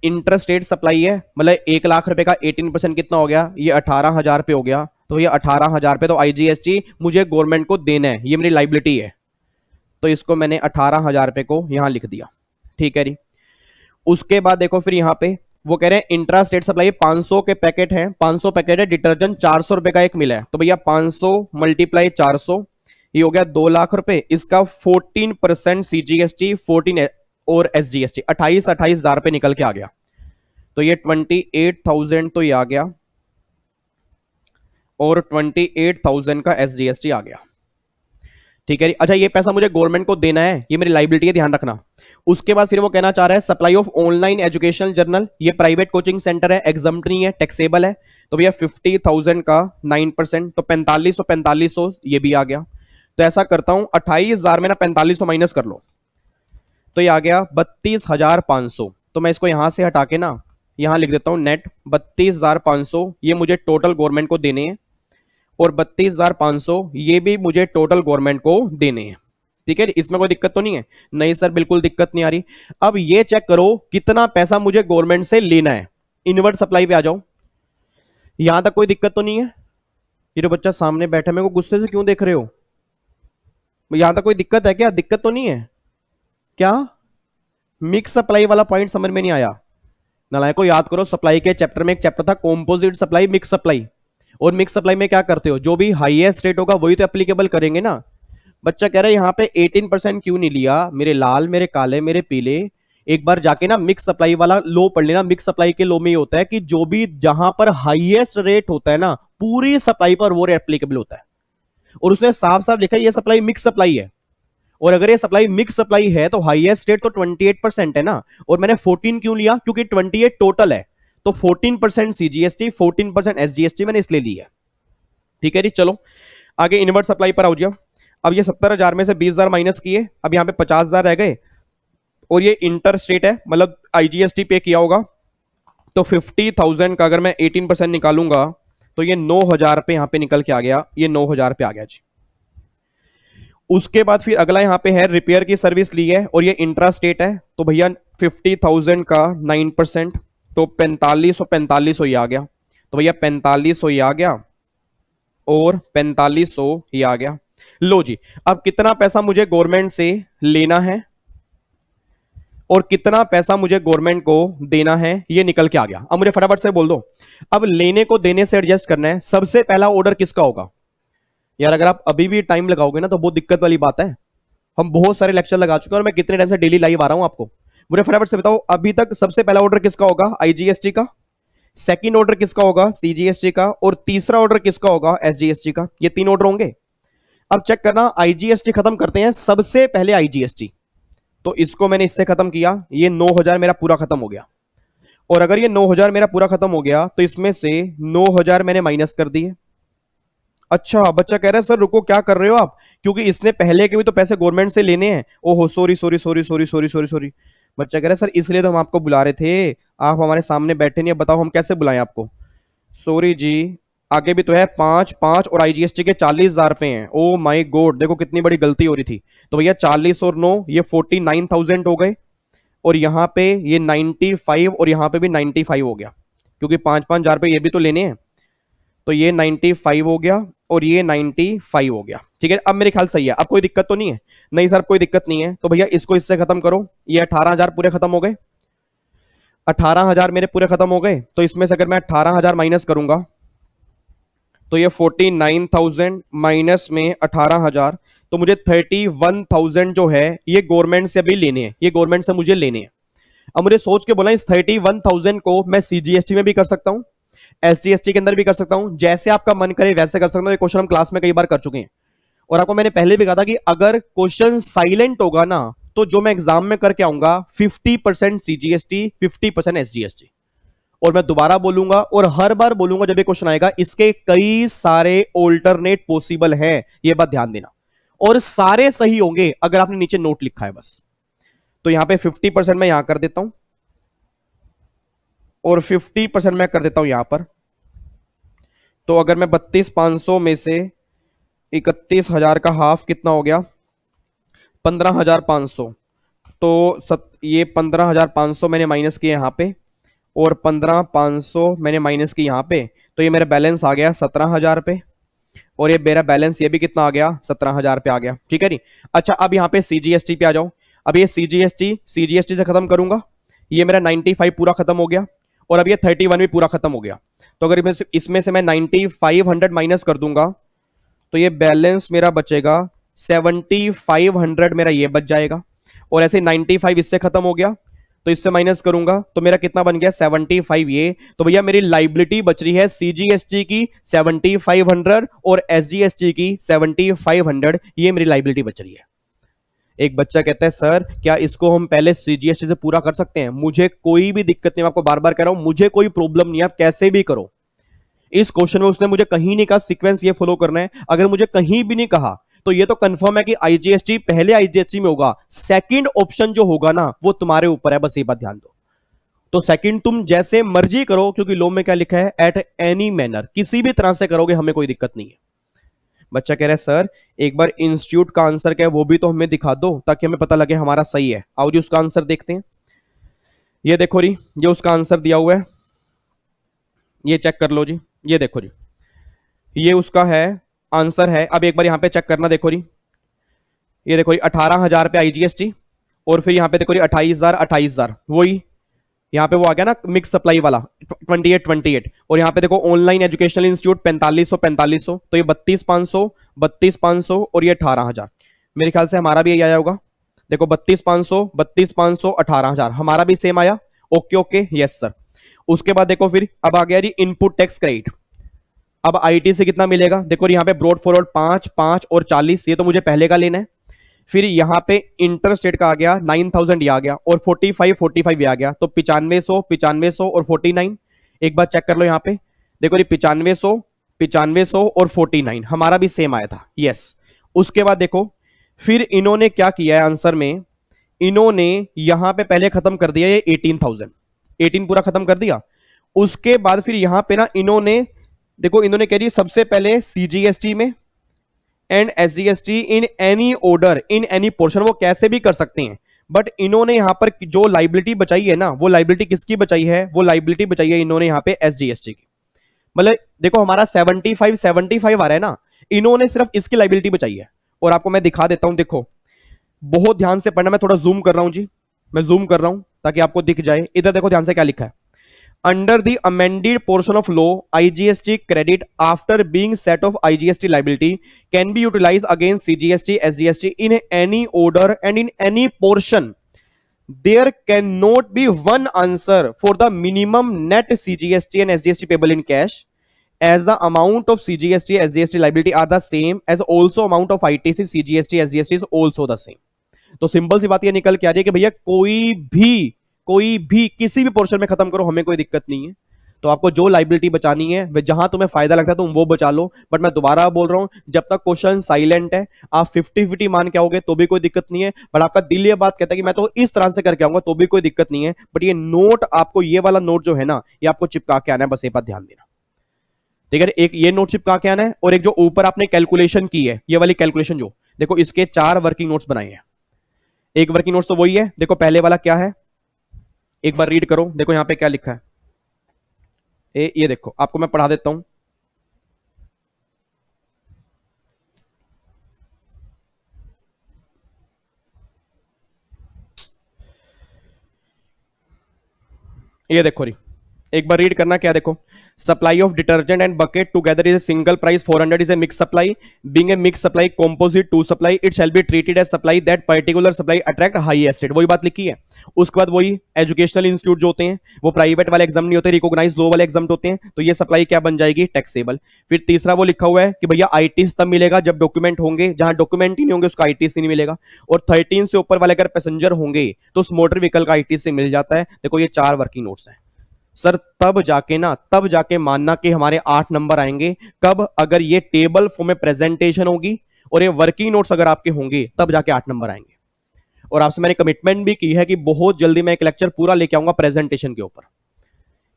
इंटरस्टेट सप्लाई है, मतलब 1 लाख रुपए का 18% कितना हो गया, ये 18,000 पे हो गया। तो ये 18,000 पे तो आईजीएसटी मुझे गवर्नमेंट को देना है, ये मेरी लाइबिलिटी है, तो इसको मैंने 18,000 रुपए को यहां लिख दिया, ठीक है जी। उसके बाद देखो फिर यहां पे वो कह रहे हैं इंट्रा स्टेट सप्लाई 500 के पैकेट हैं, 500 पैकेट है डिटर्जेंट, 400 रुपए का एक मिला है, तो भैया 500 मल्टीप्लाई 400, ये हो गया 2 लाख रुपए। इसका 14% सीजीएसटी, 14 और एसजीएसटी, 28,000 रुपए निकल के आ गया। तो ये 28,000 तो ये आ गया और 28,000 का एसजीएसटी आ गया, ठीक है जी। अच्छा, ये पैसा मुझे गवर्नमेंट को देना है, ये मेरी लाइबिलिटी है, ध्यान रखना। उसके बाद फिर वो कहना चाह रहा है supply of online educational journal, ये प्राइवेट कोचिंग सेंटर है, एग्जाम्प्ट नहीं है, टैक्सेबल है, तो भैया 50,000 का 9%, तो 4500 ये भी आ गया। तो ऐसा करता हूं 28,000 में ना 4500 माइनस कर लो, तो ये आ गया 32,500। तो मैं इसको यहां से हटा के ना यहां लिख देता हूं नेट 32,500, ये मुझे टोटल गवर्नमेंट को देने हैं, और 32,500 ये भी मुझे टोटल गवर्नमेंट को देने हैं, ठीक है। इसमें कोई दिक्कत तो नहीं है? नहीं सर, बिल्कुल दिक्कत नहीं आ रही। अब ये चेक करो कितना पैसा मुझे गवर्नमेंट से लेना है, इनवर्ट सप्लाई पे आ जाओ। यहां तक कोई दिक्कत तो नहीं है? ये जो बच्चा सामने बैठा, मेरे को गुस्से से क्यों देख रहे हो? यहां तक कोई दिक्कत है क्या? दिक्कत तो नहीं है क्या? मिक्स सप्लाई वाला पॉइंट समझ में नहीं आया? नालायक को याद करो, सप्लाई के चैप्टर में एक चैप्टर था कॉम्पोजिट सप्लाई, मिक्स सप्लाई। और मिक्स सप्लाई में क्या करते हो, जो भी हाईएस्ट रेट होगा वही तो एप्लीकेबल करेंगे ना। बच्चा कह रहा है यहाँ पे 18% क्यों नहीं लिया? मेरे लाल, मेरे काले, मेरे पीले, एक बार जाके ना मिक्स सप्लाई वाला लो पढ़ लेना। मिक्स सप्लाई के लो में ये होता है कि जो भी जहां पर हाईएस्ट रेट होता है ना, पूरी सप्लाई पर वो एप्लीकेबल होता है। और उसने साफ साफ लिखा है ये सप्लाई मिक्स सप्लाई है, और अगर ये सप्लाई मिक्स सप्लाई है तो हाईएस्ट रेट तो 28% है ना। और मैंने 14 क्यों लिया? क्योंकि 28 टोटल है, तो 14% सीजीएसटी, 14% एसजीएसटी मैंने इसलिए ली है, ठीक है जी। चलो आगे इनवर्ट सप्लाई पर आओ जी। अब ये 70,000 में से 20,000 माइनस किए, अब यहां पे 50,000 रह गए, और ये इंटर स्टेट है, मतलब आईजीएसटी पे किया होगा। तो 50,000 का अगर मैं 18% निकालूंगा तो ये 9,000 पे यहां पे निकल के आ गया, ये 9,000 पे आ गया जी। उसके बाद फिर अगला यहां पे है रिपेयर की सर्विस ली है, और ये इंट्रा स्टेट है, तो भैया 50,000 का 9%, तो 4500 ये आ गया। तो भैया 4500 ये आ गया और 4500 ये आ गया। लो जी, अब कितना पैसा मुझे गवर्नमेंट से लेना है और कितना पैसा मुझे गवर्नमेंट को देना है, ये निकल के आ गया। अब मुझे फटाफट से बोल दो, अब लेने को देने से एडजस्ट करना है। सबसे पहला ऑर्डर किसका होगा? यार अगर आप अभी भी टाइम लगाओगे ना तो बहुत दिक्कत वाली बात है। हम बहुत सारे लेक्चर लगा चुके हैं और मैं कितने टाइम से डेली लाइव आ रहा हूं आपको। मुझे फटाफट से बताओ अभी तक सबसे पहला ऑर्डर किसका होगा? आईजीएसटी का। सेकंड ऑर्डर किसका होगा? सीजीएसटी का। और तीसरा ऑर्डर किसका होगा? एसजीएसटी का। ये 3 ऑर्डर होंगे। अब चेक करना, आईजीएसटी खत्म करते हैं, सबसे पहले आईजीएसटी, तो इसको मैंने इससे खत्म किया, ये 9,000 मेरा पूरा खत्म हो गया। और अगर ये 9,000 मेरा पूरा खत्म हो गया तो इसमें से 9,000 मैंने माइनस कर दिए। अच्छा, बच्चा कह रहा है सर रुको, क्या कर रहे हो आप? क्योंकि इसने पहले के भी तो पैसे गवर्नमेंट से लेने हैं। ओहो, sorry sorry sorry sorry sorry sorry sorry. बच्चा कह रहा है सर इसलिए तो हम आपको बुला रहे थे, आप हमारे सामने बैठे नहीं, अब बताओ हम कैसे बुलाएं आपको? सॉरी जी, आगे भी तो है 5 और आईजीएसटी के 40,000 रुपए हैं। ओ माय गॉड, देखो कितनी बड़ी गलती हो रही थी। तो भैया 40 और 9 ये 49,000 हो गए, और यहां पे ये 95 और यहां पे भी 95 हो गया, क्योंकि 5,000 रुपए ये भी तो लेने हैं। तो ये 95 हो गया और ये 95 हो गया, ठीक है। अब मेरे ख्याल सही है, अब कोई दिक्कत तो नहीं है? नहीं सर कोई दिक्कत नहीं है। तो भैया इसको इससे खत्म करो, ये 18,000 पूरे खत्म हो गए, 18,000 मेरे पूरे खत्म हो गए। तो इसमें से अगर मैं 18,000 माइनस करूंगा तो ये 49,000 माइनस में 18,000, तो मुझे 31,000 जो है ये गवर्नमेंट से अभी लेने हैं, ये गवर्नमेंट से मुझे लेने हैं। अब मुझे सोच के बोला, इस 31,000 को मैं सीजीएसटी में भी कर सकता हूं, एसजीएसटी के अंदर भी कर सकता हूं, जैसे आपका मन करे वैसे कर सकता हूं। ये क्वेश्चन हम क्लास में कई बार कर चुके हैं, और आपको मैंने पहले भी कहा था कि अगर क्वेश्चन साइलेंट होगा ना तो जो मैं एग्जाम में करके आऊंगा 50% सीजीएसटी, 50% एसजीएसटी। और मैं दोबारा बोलूंगा और हर बार बोलूंगा जब ये क्वेश्चन आएगा, इसके कई सारे ऑल्टरनेट पॉसिबल हैं, ये बात ध्यान देना, और सारे सही होंगे अगर आपने नीचे नोट लिखा है बस। तो यहां पे 50% मैं यहां कर देता हूं और 50% मैं कर देता हूं यहां पर। तो अगर मैं 32,500 में से 31,000 का हाफ कितना हो गया, 15,500। तो ये 15,500 मैंने माइनस किया यहां पे और 15,500 मैंने माइनस की यहां पे, तो ये मेरा बैलेंस आ गया 17,000 पे, और ये मेरा बैलेंस ये भी कितना आ गया, 17,000 पे आ गया। ठीक है नी। अच्छा अब यहां पे सीजीएसटी पे आ जाओ। अब ये सीजीएसटी से खत्म करूंगा, ये मेरा 95 पूरा खत्म हो गया और अब ये 31 भी पूरा खत्म हो गया। तो अगर इसमें से मैं 9500 माइनस कर दूंगा तो ये बैलेंस मेरा बचेगा 7500, मेरा ये बच जाएगा। और ऐसे 95 इससे खत्म हो गया तो इससे माइनस करूंगा तो मेरा कितना बन गया, 75 ये। तो भैया मेरी लाइबिलिटी बच रही है सीजीएसटी की 7500 और एसजीएसटी की 7500, ये मेरी लाइबिलिटी बच रही है। एक बच्चा कहता है सर क्या इसको हम पहले सीजीएसटी से पूरा कर सकते हैं? मुझे कोई भी दिक्कत नहीं, मैं आपको बार बार कह रहा हूं, मुझे कोई प्रॉब्लम नहीं है, आप कैसे भी करो। इस क्वेश्चन में उसने मुझे कहीं नहीं कहा सीक्वेंस ये फॉलो करना है, अगर मुझे कहीं भी नहीं कहा तो ये तो कंफर्म है कि आईजीएसटी पहले आईजीएसटी में होगा, सेकंड ऑप्शन जो होगा ना वो तुम्हारे ऊपर है, बस ये बात ध्यान दो। तो सेकंड तुम जैसे मर्जी करो, क्योंकि लॉ में क्या लिखा है, एट एनी मैनर, किसी भी तरह से करोगे हमें कोई दिक्कत नहीं है। बच्चा कह रहा है सर एक बार इंस्टीट्यूट का आंसर क्या है वो भी तो हमें दिखा दो ताकि हमें पता लगे हमारा सही है। आओ जी उसका आंसर देखते हैं। ये देखो जी, ये उसका आंसर दिया हुआ है, ये चेक कर लो जी, ये देखो जी, ये उसका है आंसर है। अब एक बार यहां पे चेक करना, देखो जी, ये देखो जी 18,000 पे आईजीएसटी और फिर यहां पे देखो जी 28,000 वही यहां पे वो आ गया ना मिक्स सप्लाई वाला 28 और यहां पे देखो ऑनलाइन एजुकेशनल इंस्टीट्यूट 4500, तो ये 32,500 और ये 18,000। मेरे ख्याल से हमारा भी यही आया होगा। देखो 32,500 18,000 हमारा भी सेम आया। Okay okay yes sir. उसके बाद देखो फिर अब आ गया जी इनपुट टैक्स क्रेडिट। अब आईटी से कितना मिलेगा, देखो यहां पे ब्रॉड फॉरवर्ड 5 5 और 40, ये तो मुझे पहले का लेना है। फिर यहां पे इंटरस्टेट का आ गया 9,000 ये आ गया और 45 ये आ गया, तो 9500 और 49। एक बार चेक कर लो यहां पे, देखो ये 9500 और 49 हमारा भी सेम आया था, यस। उसके बाद देखो फिर इन्होंने क्या किया है आंसर में, इन्होंने यहां पे पहले खत्म कर दिया ये 18,000, 18 पूरा खत्म कर दिया। उसके बाद फिर यहां पे ना इन्होंने देखो इन्होंने कह दिया सबसे पहले सीजीएसटी में and SGST in any order in any portion, वो कैसे भी कर सकते हैं, बट इन्होंने यहां पर जो लाइबिलिटी बचाई है ना वो लाइबिलिटी किसकी बचाई है, वो लाइबिलिटी बचाई है इन्होंने यहां पे एसजीएसटी की। मतलब देखो हमारा 75 आ रहा है ना, इन्होंने सिर्फ इसकी लाइबिलिटी बचाई है। और आपको मैं दिखा देता हूं, देखो बहुत ध्यान से पढ़ना, मैं थोड़ा जूम कर रहा हूं जी, मैं जूम कर रहा हूं ताकि आपको दिख जाए। इधर देखो ध्यान से क्या लिखा है, under the amended portion of law, IGST credit after being set of IGST liability can be utilized against CGST, SGST in any order and in any portion. There cannot be one answer for the minimum net CGST and SGST payable in cash, as the amount of CGST, SGST liability are the same as also amount of ITC, CGST, SGST is also the same. तो simple सी बात ये निकल के आ रही है कि भैया कोई भी किसी भी पोर्शन में खत्म करो हमें कोई दिक्कत नहीं है। तो आपको जो लाइबिलिटी बचानी है वे जहां तुम्हें फायदा लगता है तुम वो बचा लो, बट मैं दोबारा बोल रहा हूं जब तक क्वेश्चन साइलेंट है आप 50-50 मान के आओगे तो भी कोई दिक्कत नहीं है, बट आपका दिल ये बात कहता है कि मैं तो इस तरह से करके आऊंगा तो भी कोई दिक्कत नहीं है। बट ये नोट आपको, ये वाला नोट जो है ना ये आपको चिपका के आना है, बस ये बात ध्यान देना, ठीक है। एक ये नोट चिपका के आना है और एक जो ऊपर आपने कैलकुलेशन की है ये वाली कैलकुलेशन, जो देखो इसके 4 वर्किंग नोट्स बनाए हैं। एक वर्किंग नोट्स तो वही है, देखो पहले वाला क्या है एक बार रीड करो, देखो यहां पे क्या लिखा है। ये देखो आपको मैं पढ़ा देता हूं, ये देखो री एक बार रीड करना क्या, देखो supply of detergent and bucket together is a single price 400 is a mixed supply, being a mixed supply composite to supply it shall be treated as supply that particular supply attract highest rate, वही बात लिखी है। उसके बाद वही educational institute जो होते हैं वो प्राइवेट वाले एग्जाम नहीं होते, रिकॉग्नाइज लो वाले एग्जाम होते हैं, तो ये सप्लाई क्या बन जाएगी, टैक्सेबल। फिर तीसरा वो लिखा हुआ है कि भैया आईटीसी तब मिलेगा जब डॉक्यूमेंट होंगे, जहां डॉक्यूमेंट ही नहीं होंगे उसका आईटीसी नहीं मिलेगा। और 13 से ऊपर वाले अगर पैसेंजर होंगे तो उस मोटर व्हीकल का आईटीसी मिल जाता है। देखो ये 4 वर्किंग नोट्स हैं, सर तब जाके मानना कि हमारे 8 नंबर आएंगे। कब? अगर ये टेबल फॉर्म में प्रेजेंटेशन होगी और ये वर्किंग नोट्स अगर आपके होंगे, तब जाके 8 नंबर आएंगे। और आपसे मैंने कमिटमेंट भी की है कि बहुत जल्दी मैं एक लेक्चर पूरा लेके आऊंगा प्रेजेंटेशन के ऊपर,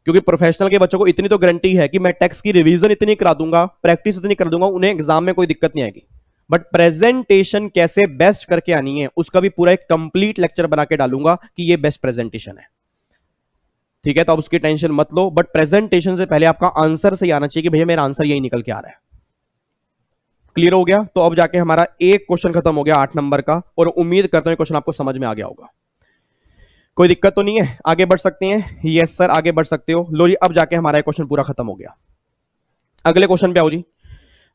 क्योंकि प्रोफेशनल के बच्चों को इतनी तो गारंटी है कि मैं टेक्स्ट की रिवीजन इतनी करा दूंगा, प्रैक्टिस इतनी कर दूंगा, उन्हें एग्जाम में कोई दिक्कत नहीं आएगी। बट प्रेजेंटेशन कैसे बेस्ट करके आनी है, उसका भी पूरा एक कंप्लीट लेक्चर बना के डालूंगा कि ये बेस्ट प्रेजेंटेशन है। ठीक है, तो अब उसकी टेंशन मत लो, बट प्रेजेंटेशन से पहले आपका आंसर सही आना चाहिए कि भैया मेरा आंसर यही निकल के आ रहा है। क्लियर हो गया? तो अब जाके हमारा एक क्वेश्चन खत्म हो गया 8 नंबर का, और उम्मीद करता हूं क्वेश्चन आपको समझ में आ गया होगा। कोई दिक्कत तो नहीं है? आगे बढ़ सकते हैं? यस सर, आगे बढ़ सकते हो। लो जी, अब जाके हमारा क्वेश्चन पूरा खत्म हो गया। अगले क्वेश्चन पे आओ जी।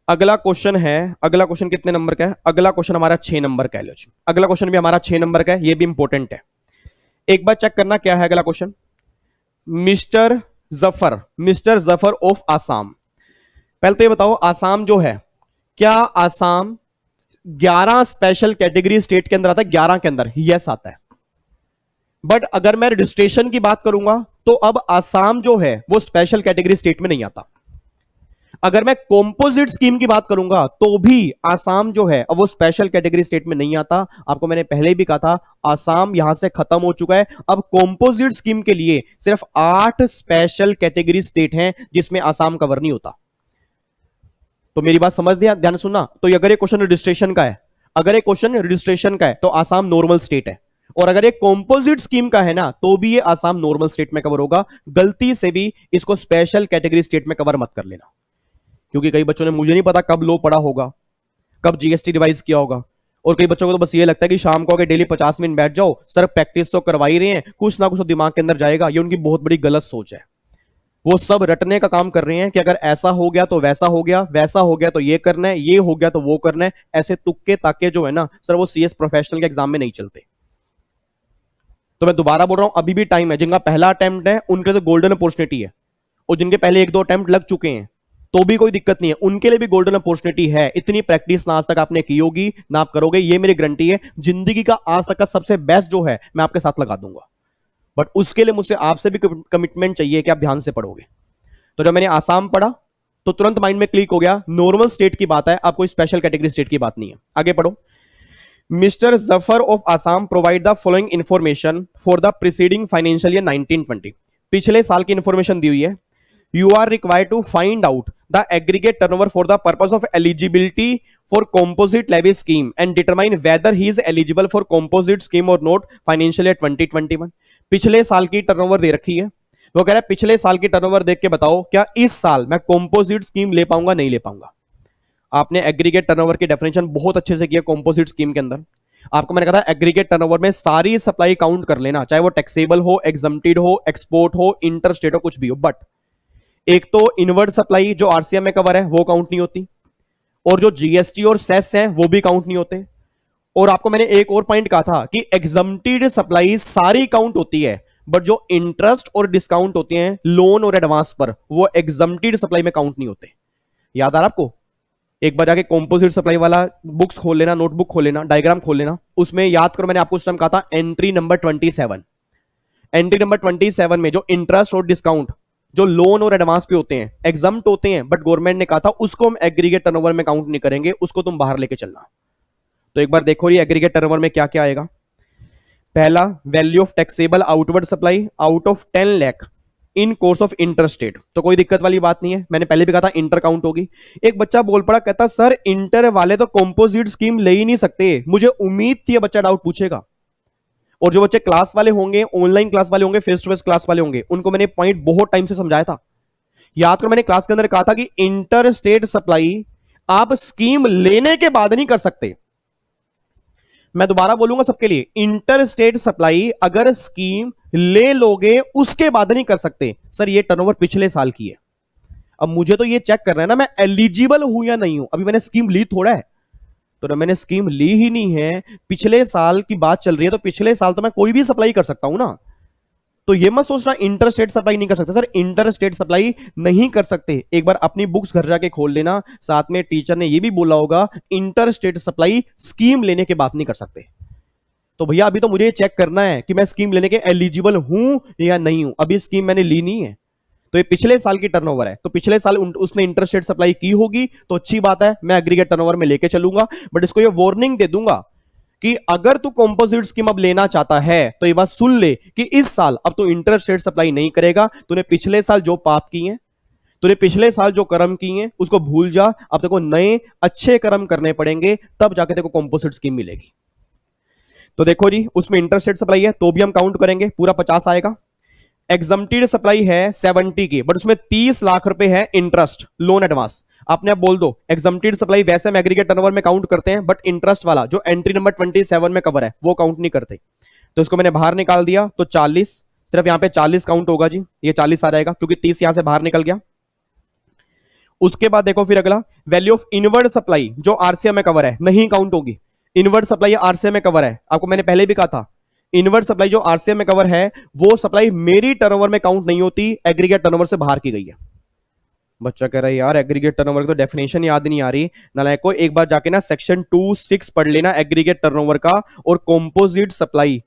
अगला क्वेश्चन कितने नंबर का है? अगला क्वेश्चन हमारा 6 नंबर का है। लो जी, अगला क्वेश्चन भी हमारा 6 नंबर का है, ये भी इंपॉर्टेंट है। एक बार चेक करना क्या है अगला question. Mister Zafar of Assam. पहले तो ये बताओ, आसाम जो है, क्या आसाम 11 स्पेशल कैटेगरी स्टेट के अंदर आता है? 11 के अंदर यस आता है। बट अगर मैं रजिस्ट्रेशन की बात करूंगा तो अब आसाम जो है वो स्पेशल कैटेगरी स्टेट में नहीं आता। अगर मैं कॉम्पोजिट स्कीम की बात करूंगा तो भी आसाम जो है अब वो स्पेशल कैटेगरी स्टेट में नहीं आता। आपको मैंने पहले भी कहा था, आसाम यहां से खत्म हो चुका है। अब कॉम्पोजिट स्कीम के लिए सिर्फ 8 स्पेशल कैटेगरी स्टेट हैं जिसमें आसाम कवर नहीं होता। तो मेरी बात समझ दिया, ध्यान सुनना। तो अगर ये क्वेश्चन रजिस्ट्रेशन का है तो आसाम नॉर्मल स्टेट है, और अगर ये कॉम्पोजिट स्कीम का है ना तो भी ये आसाम नॉर्मल स्टेट में कवर होगा। गलती से भी इसको स्पेशल कैटेगरी स्टेट में कवर मत कर लेना, क्योंकि कई बच्चों ने, मुझे नहीं पता कब लो पढ़ा होगा, कब जीएसटी रिवाइज किया होगा, और कई बच्चों को तो बस ये लगता है कि शाम को अगर डेली 50 मिनट बैठ जाओ, सर प्रैक्टिस तो करवा ही रहे हैं, कुछ ना कुछ तो दिमाग के अंदर जाएगा। ये उनकी बहुत बड़ी गलत सोच है। वो सब रटने का काम कर रहे हैं कि अगर ऐसा हो गया तो वैसा हो गया, वैसा हो गया तो ये करना है, ये हो गया तो वो करना है। ऐसे तुक्के ताके जो है ना सर, वो सीएस प्रोफेशनल के एग्जाम में नहीं चलते। तो मैं दोबारा बोल रहा हूं, अभी भी टाइम है। जिनका पहला अटेम्प्ट है उनके लिए तो गोल्डन अपॉर्चुनिटी है, और जिनके पहले 1-2 अटेम्प्ट लग चुके हैं तो भी कोई दिक्कत नहीं है, उनके लिए भी गोल्डन अपॉर्चुनिटी है। इतनी प्रैक्टिस ना आज तक आपने की होगी ना आप करोगे, ये मेरी गारंटी है। जिंदगी का आज तक का सबसे बेस्ट जो है मैं आपके साथ लगा दूंगा, बट उसके लिए मुझसे आपसे भी कमिटमेंट चाहिए कि आप ध्यान से पढ़ोगे। तो जब मैंने आसाम पढ़ा तो तुरंत माइंड में क्लिक हो गया, नॉर्मल स्टेट की बात है, अब कोई स्पेशल कैटेगरी स्टेट की बात नहीं है। आगे पढ़ो। Mister Zafar of Assam provide the following information for the preceding financial year 1920। पिछले साल की इंफॉर्मेशन दी हुई है। You are required to find out the aggregate turnover for the purpose of eligibility for composite levy scheme and determine whether he is eligible for composite scheme or not financial year 2021। पिछले साल की turnover दे रखी है। वो कह रहा है पिछले साल की टर्नओवर देख के बताओ क्या इस साल मैं कॉम्पोजिट स्कीम ले पाऊंगा, नहीं ले पाऊंगा। आपने एग्रीगेट टर्नओवर की डेफिनेशन बहुत अच्छे से किया कॉम्पोजिट स्कीम के अंदर। आपको मैंने कहा था एग्रीगेट टर्नओवर में सारी सप्लाई काउंट कर लेना, चाहे वो टैक्सेबल हो, एग्जम्प्टेड हो, एक्सपोर्ट हो, इंटरस्टेट हो, कुछ भी हो। बट एक तो इनवर्ड सप्लाई जो आरसीएम में कवर है वो काउंट नहीं होती, और जो जीएसटी और सेस है वो भी काउंट नहीं होते। और आपको मैंने एक और पॉइंट कहा था कि एग्जम्प्टेड सप्लाई सारी काउंट होती है, बट जो इंटरेस्ट और डिस्काउंट होते हैं लोन और एडवांस पर, वो एग्जम्प्टेड सप्लाई में काउंट नहीं होते। याद आ रहा आपको? एक बार जाके कॉम्पोजिट सप्लाई वाला बुक्स खोल लेना, नोटबुक खोल लेना, डायग्राम खोल लेना, उसमें याद करो मैंने आपको उस टाइम कहा था एंट्री नंबर 27। एंट्री नंबर 27 में जो इंटरेस्ट और डिस्काउंट जो लोन और एडवांस पे होते हैं एग्जम्प्ट होते हैं, बट गवर्नमेंट ने कहा था उसको हम एग्रीगेट टर्नओवर में काउंट नहीं करेंगे, उसको तुम बाहर लेके चलना। तो एक बार देखो ये एग्रीगेट टर्नओवर में क्या क्या आएगा। पहला, value of taxable outward supply out of 10 lakh in course of interstate. तो कोई दिक्कत वाली बात नहीं है, मैंने पहले भी कहा था इंटर काउंट होगी। एक बच्चा बोल पड़ा, कहता सर इंटर वाले तो कॉम्पोजिट स्कीम ले ही नहीं सकते। मुझे उम्मीद थी ये बच्चा डाउट पूछेगा। और जो बच्चे क्लास वाले होंगे, ऑनलाइन क्लास वाले होंगे, फेस टू फेस क्लास वाले होंगे, उनको मैंने पॉइंट बहुत टाइम से समझाया था। याद करो मैंने क्लास के अंदर कहा था कि इंटर स्टेट सप्लाई आप स्कीम लेने के बाद नहीं कर सकते। मैं दोबारा बोलूंगा सबके लिए, इंटर स्टेट सप्लाई अगर स्कीम ले लोगे उसके बाद नहीं कर सकते। सर ये टर्नओवर पिछले साल की है, अब मुझे तो ये चेक करना है ना मैं एलिजिबल हूं या नहीं हूं। अभी मैंने स्कीम ली थोड़ा है, तो मैंने स्कीम ली ही नहीं है, पिछले साल की बात चल रही है, तो पिछले साल तो मैं कोई भी सप्लाई कर सकता हूं ना। तो ये मत सोचना इंटर स्टेट सप्लाई नहीं कर सकते। सर इंटर स्टेट सप्लाई नहीं कर सकते, एक बार अपनी बुक्स घर जाके खोल लेना। साथ में टीचर ने ये भी बोला होगा इंटर स्टेट सप्लाई स्कीम लेने के बाद नहीं कर सकते। तो भैया अभी तो मुझे चेक करना है कि मैं स्कीम लेने के एलिजिबल हूं या नहीं हूं, अभी स्कीम मैंने ली नहीं है। तो ये पिछले साल की टर्नओवर है, तो पिछले साल उसने इंटरेस्ट रेट सप्लाई की होगी तो अच्छी बात है, मैं एग्रीगेट टर्नओवर में लेके चलूंगा। बट इसको ये वार्निंग दे दूंगा कि अगर तू कंपोजिट स्कीम अब लेना चाहता है तो ये बात सुन ले कि इस साल अब तू इंटरेस्ट रेट सप्लाई नहीं करेगा। तूने पिछले साल जो पाप किए हैं, तूने पिछले साल जो कर्म किए हैं उसको भूल जा। अब तेरे को नए अच्छे कर्म करने पड़ेंगे, तब जाके तेरे को कंपोजिट स्कीम मिलेगी। तो देखो जी, उसमें इंटरेस्ट रेट सप्लाई है तो भी हम काउंट करेंगे, पूरा 50 आएगा। एग्जम्प्टेड सप्लाई है 70 की, बट उसमें 30 लाख रुपए है इंटरेस्ट लोन एडवांस। आपने अब बोल दो एग्जम्प्टेड सप्लाई वैसे हम एग्रीगेट टर्नओवर में काउंट करते हैं, बट इंटरेस्ट वाला जो एंट्री नंबर 27 में कवर है वो काउंट नहीं करते। तो इसको मैंने बाहर निकाल दिया, तो 40, सिर्फ यहां पे 40 काउंट होगा जी, ये 40 आ जाएगा क्योंकि 30 यहां से बाहर निकल गया। उसके बाद देखो फिर अगला वैल्यू ऑफ इनवर्ड सप्लाई जो आरसीएम में कवर है नहीं काउंट होगी। इनवर्ड सप्लाई आरसीएम में कवर है, आपको मैंने पहले भी कहा था इनवर्ड सप्लाई जो आरसीएम में कवर है वो सप्लाई मेरी टर्नओवर में काउंट नहीं होती, एग्रीगेट टर्नओवर से बाहर की गई है। बच्चा कह रहा है यार एग्रीगेट टर्नओवर की तो डेफिनेशन याद नहीं आ रही। नालायक को एक बार जाके ना सेक्शन 2(6) पढ़ लेना एग्रीगेट टर्नओवर का, और कंपोजिट सप्लाई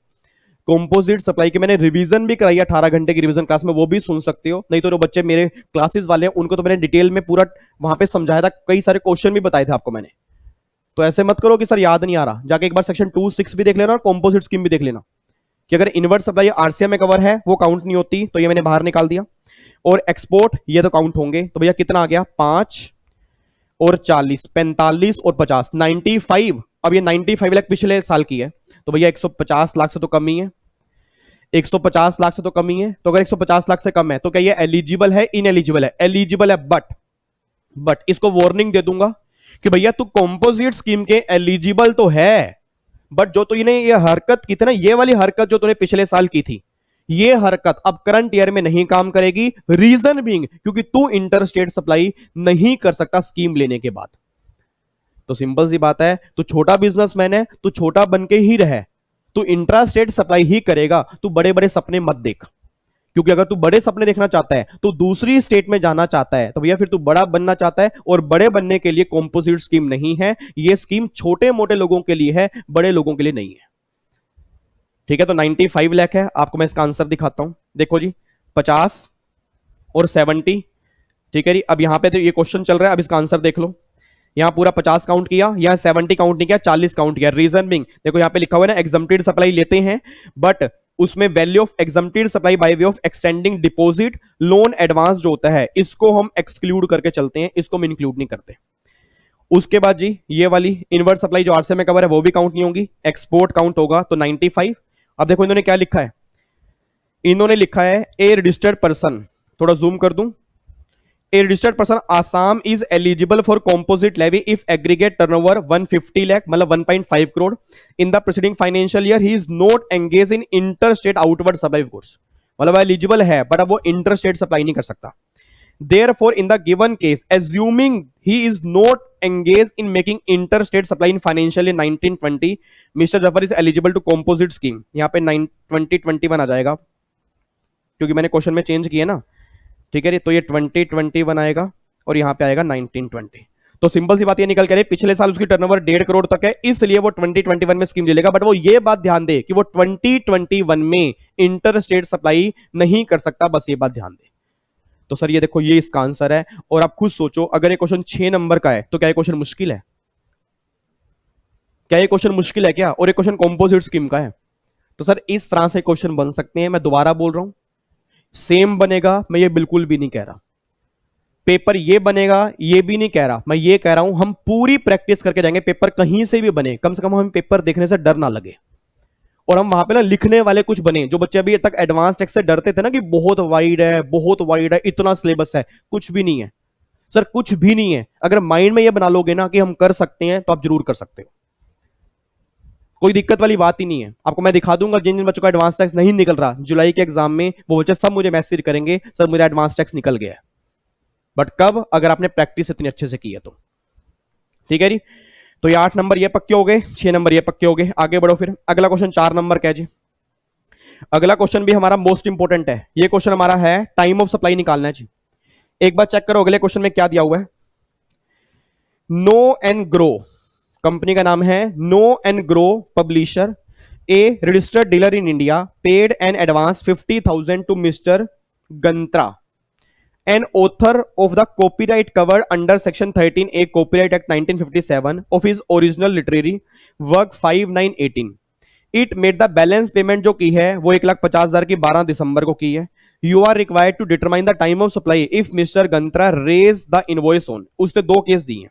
की मैंने रिवीजन भी कराई है 18 घंटे की रिवीजन क्लास में, वो भी सुन सकते हो। नहीं तो जो बच्चे मेरे क्लासेस वाले हैं उनको तो मैंने डिटेल में पूरा वहां पे समझाया था, कई सारे क्वेश्चन भी बताए थे आपको मैंने। तो ऐसे मत करो कि सर याद नहीं आ रहा, जाके एक बार सेक्शन 2(6) भी देख लेना और कंपोजिट स्कीम भी देख लेना कि अगर इनवर्ट सप्लाई आरसीएम में कवर है वो काउंट नहीं होती, तो ये मैंने बाहर निकाल दिया। और एक्सपोर्ट ये तो काउंट होंगे, तो भैया कितना आ गया 5 और 40, 45 और 50, 95। अब ये 95 लाख पिछले साल की है, तो भैया 150 लाख से तो कम ही है, 150 लाख से तो कम ही है। तो अगर 150 लाख से कम है तो क्या ये एलिजिबल है इनएलिजिबल है? एलिजिबल है, बट इसको वार्निंग दे दूंगा कि भैया तू कंपोजिट स्कीम के एलिजिबल तो है, बट जो तूने ये हरकत की थी ना, ये वाली हरकत जो तूने पिछले साल की थी, ये हरकत अब करंट ईयर में नहीं काम करेगी। रीजन बीइंग क्योंकि तू इंटरस्टेट सप्लाई नहीं कर सकता स्कीम लेने के बाद। तो सिंपल सी बात है, तू छोटा बिजनेसमैन है, तू छोटा बन के ही रहे, तू इंट्रास्टेट सप्लाई ही करेगा। तू बड़े बड़े सपने मत देख, क्योंकि अगर तू बड़े सपने देखना चाहता है तो दूसरी स्टेट में जाना चाहता है तो भैया फिर तू बड़ा बनना चाहता है, और बड़े बनने के लिए कॉम्पोजिट स्कीम नहीं है। ये स्कीम छोटे मोटे लोगों के लिए है, बड़े लोगों के लिए नहीं है। ठीक है, तो 95 लाख है। आपको मैं इसका आंसर दिखाता हूं, देखो जी 50 और 70। ठीक है जी, अब यहां पे तो ये क्वेश्चन चल रहा है, अब इसका आंसर देख लो। यहां पूरा 50 काउंट किया, यहां 70 काउंट नहीं किया, 40 काउंट किया। रीजन बिंग देखो यहां पे लिखा हुआ है ना, एग्जम्प्टेड सप्लाई लेते हैं बट उसमें value of exempted supply by way of extending deposit loan advance जो होता है इसको हम एक्सक्लूड करके चलते हैं, इसको हम इंक्लूड नहीं करते। उसके बाद जी ये वाली इनवर्ट सप्लाई जो आरसीएम में कवर है वो भी काउंट नहीं होगी, एक्सपोर्ट काउंट होगा, तो 95। अब देखो इन्होंने क्या लिखा है, इन्होंने लिखा है ए रजिस्टर्ड पर्सन, थोड़ा जूम कर दूं, A registered person Assam is eligible for composite levy if aggregate turnover 150 lakh मतलब 1.5 crore in the preceding financial year he is not engaged in interstate outward supply of goods। मतलब eligible है but अब वो interstate supply नहीं कर सकता। Therefore in the given case assuming he is not engaged in making interstate supply in financial year 1920 Mr. Jaffer is eligible to composite scheme। यहाँ पे 2021 आ जाएगा क्योंकि मैंने क्वेश्चन में चेंज किया ना। ठीक है, तो ये 2021 आएगा और यहां पे आएगा 1920। तो सिंपल सी बात ये निकल के रही, पिछले साल उसकी टर्नओवर 1.5 करोड़ तक है, इसलिए वो 2021 में स्कीम ले लेगा। बट वो ये बात ध्यान दे कि वो 2021 में इंटरस्टेट सप्लाई नहीं कर सकता, बस ये बात ध्यान दे। तो सर ये देखो ये इसका आंसर है, और आप खुद सोचो अगर ये क्वेश्चन 6 नंबर का है तो क्या ये क्वेश्चन मुश्किल है? क्या ये क्वेश्चन मुश्किल है क्या? और ये क्वेश्चन कंपोजिट स्कीम का है। तो सर इस तरह से क्वेश्चन बन सकते हैं। मैं दोबारा बोल रहा हूं, सेम बनेगा मैं ये बिल्कुल भी नहीं कह रहा, पेपर ये बनेगा ये भी नहीं कह रहा, मैं ये कह रहा हूं हम पूरी प्रैक्टिस करके जाएंगे, पेपर कहीं से भी बने, कम से कम हमें पेपर देखने से डर ना लगे, और हम वहां पे ना लिखने वाले कुछ बने। जो बच्चे अभी तक एडवांस टेक्स्ट से डरते थे ना कि बहुत वाइड है बहुत वाइड है इतना सिलेबस है, कुछ भी नहीं है सर, कुछ भी नहीं है। अगर माइंड में ये बना लोगे ना कि हम कर सकते हैं तो आप जरूर कर सकते हो, कोई दिक्कत वाली बात ही नहीं है। आपको मैं दिखा दूंगा जिन जिन बच्चों का एडवांस टैक्स नहीं निकल रहा जुलाई के एग्जाम में, वो बच्चे सब मुझे मैसेज करेंगे सर मेरा एडवांस टैक्स निकल गया है। बट कब? अगर आपने प्रैक्टिस इतनी अच्छे से की है तो। ठीक है जी, तो ये 8 नंबर ये पक्के हो गए, 6 नंबर ये पक्के हो गए। आगे बढ़ो फिर, अगला क्वेश्चन 4 नंबर का है जी। अगला क्वेश्चन भी हमारा मोस्ट इंपोर्टेंट है। ये क्वेश्चन हमारा है टाइम ऑफ सप्लाई निकालना है जी। एक बार चेक करो अगले क्वेश्चन में क्या दिया हुआ है। नो एंड ग्रो कंपनी का नाम है, know and grow publisher a registered dealer in India paid an advance 50,000 to mister Gantra an author of the copyright covered under section 13A copyright act 1957 of his original literary work 5918 it made the balance payment जो की है वो 1,50,000 की 12 दिसंबर को की है. You are required to determine the time of supply if Mr. Gantra raise the invoice on. उसने दो केस दिए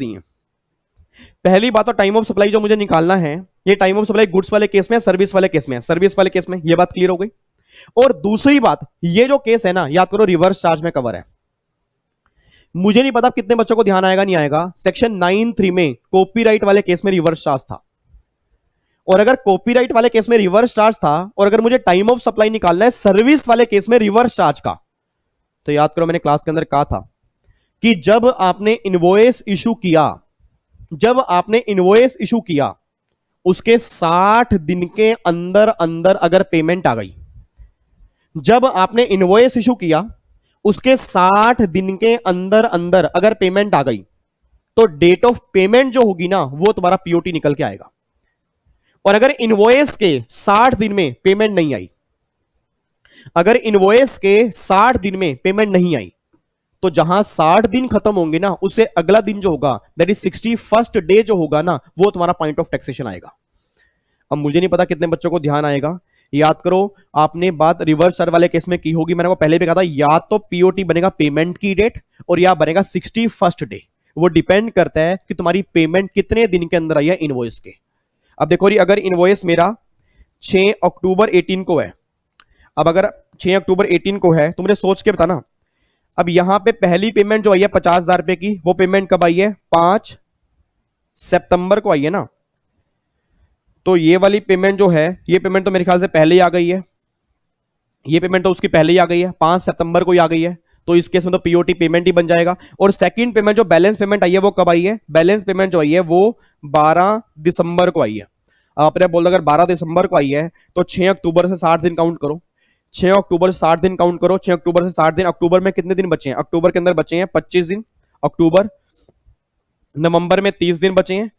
हैं. पहली बात तो टाइम ऑफ सप्लाई जो मुझे निकालना है ये टाइम ऑफ सप्लाई गुड्स वाले केस में सर्विस वाले केस में सर्विस वाले केस में ये बात क्लियर हो गई. और दूसरी बात ये जो केस है ना याद करो रिवर्स चार्ज में कवर है. मुझे नहीं पता कितने बच्चों को ध्यान आएगा नहीं आएगा सेक्शन 9(3) में कॉपीराइट वाले केस में रिवर्स चार्ज था. और अगर कॉपीराइट वाले केस में रिवर्स चार्ज था और अगर मुझे टाइम ऑफ सप्लाई निकालना है सर्विस वाले केस में रिवर्स चार्ज का तो याद करो मैंने क्लास के अंदर कहा था कि जब आपने इनवॉइस इशू किया उसके 60 दिन के अंदर अंदर अगर पेमेंट आ गई जब आपने इनवॉइस इशू किया उसके 60 दिन के अंदर अंदर अगर पेमेंट आ गई तो डेट ऑफ पेमेंट जो होगी ना वो तुम्हारा पीओटी निकल के आएगा. और अगर इनवॉइस के 60 दिन में पेमेंट नहीं आई तो जहां 60 दिन खत्म होंगे ना उससे अगला दिन जो होगा दैट इज 61st डे जो होगा ना वो तुम्हारा पॉइंट ऑफ टैक्सेशन आएगा. अब मुझे नहीं पता कितने बच्चों को ध्यान आएगा. याद करो आपने बात रिवर्स चार्ज वाले केस में की होगी. मैंने को पहले भी कहा था या तो पीओटी बनेगा पेमेंट की डेट और या बनेगा 61st डे. वो डिपेंड करता है कि तुम्हारी पेमेंट कितने दिन के अंदर आई है इनवॉइस के. अब देखो अगर इनवॉइस मेरा 6 अक्टूबर 18 को है अब अगर 6 अक्टूबर 18 को है तो मुझे सोच के बताना अब यहां पे पहली पेमेंट जो आई है 50,000 रुपए की वो पेमेंट कब आई है 5 सितंबर को आई है ना. तो ये वाली पेमेंट जो है ये पेमेंट तो मेरे ख्याल से पहले ही आ गई है. ये पेमेंट तो उसकी पहले ही आ गई है 5 सितंबर को ही आ गई है. तो इस केस में तो पीओटी पेमेंट ही बन जाएगा. और सेकंड पेमेंट जो बैलेंस पेमेंट आई है वो कब आई है बैलेंस पेमेंट जो आई है वो 12 दिसंबर को आई है. आपने बोला अगर 12 दिसंबर को आई है तो 6 अक्टूबर से 60 दिन काउंट करो. 6 अक्टूबर से 60 दिन काउंट करो. 6 अक्टूबर से 60 दिन अक्टूबर में कितने दिन बचे हैं अक्टूबर के अंदर बचे हैं 25 दिन. अक्टूबर नवंबर में 30 दिन बचे हैं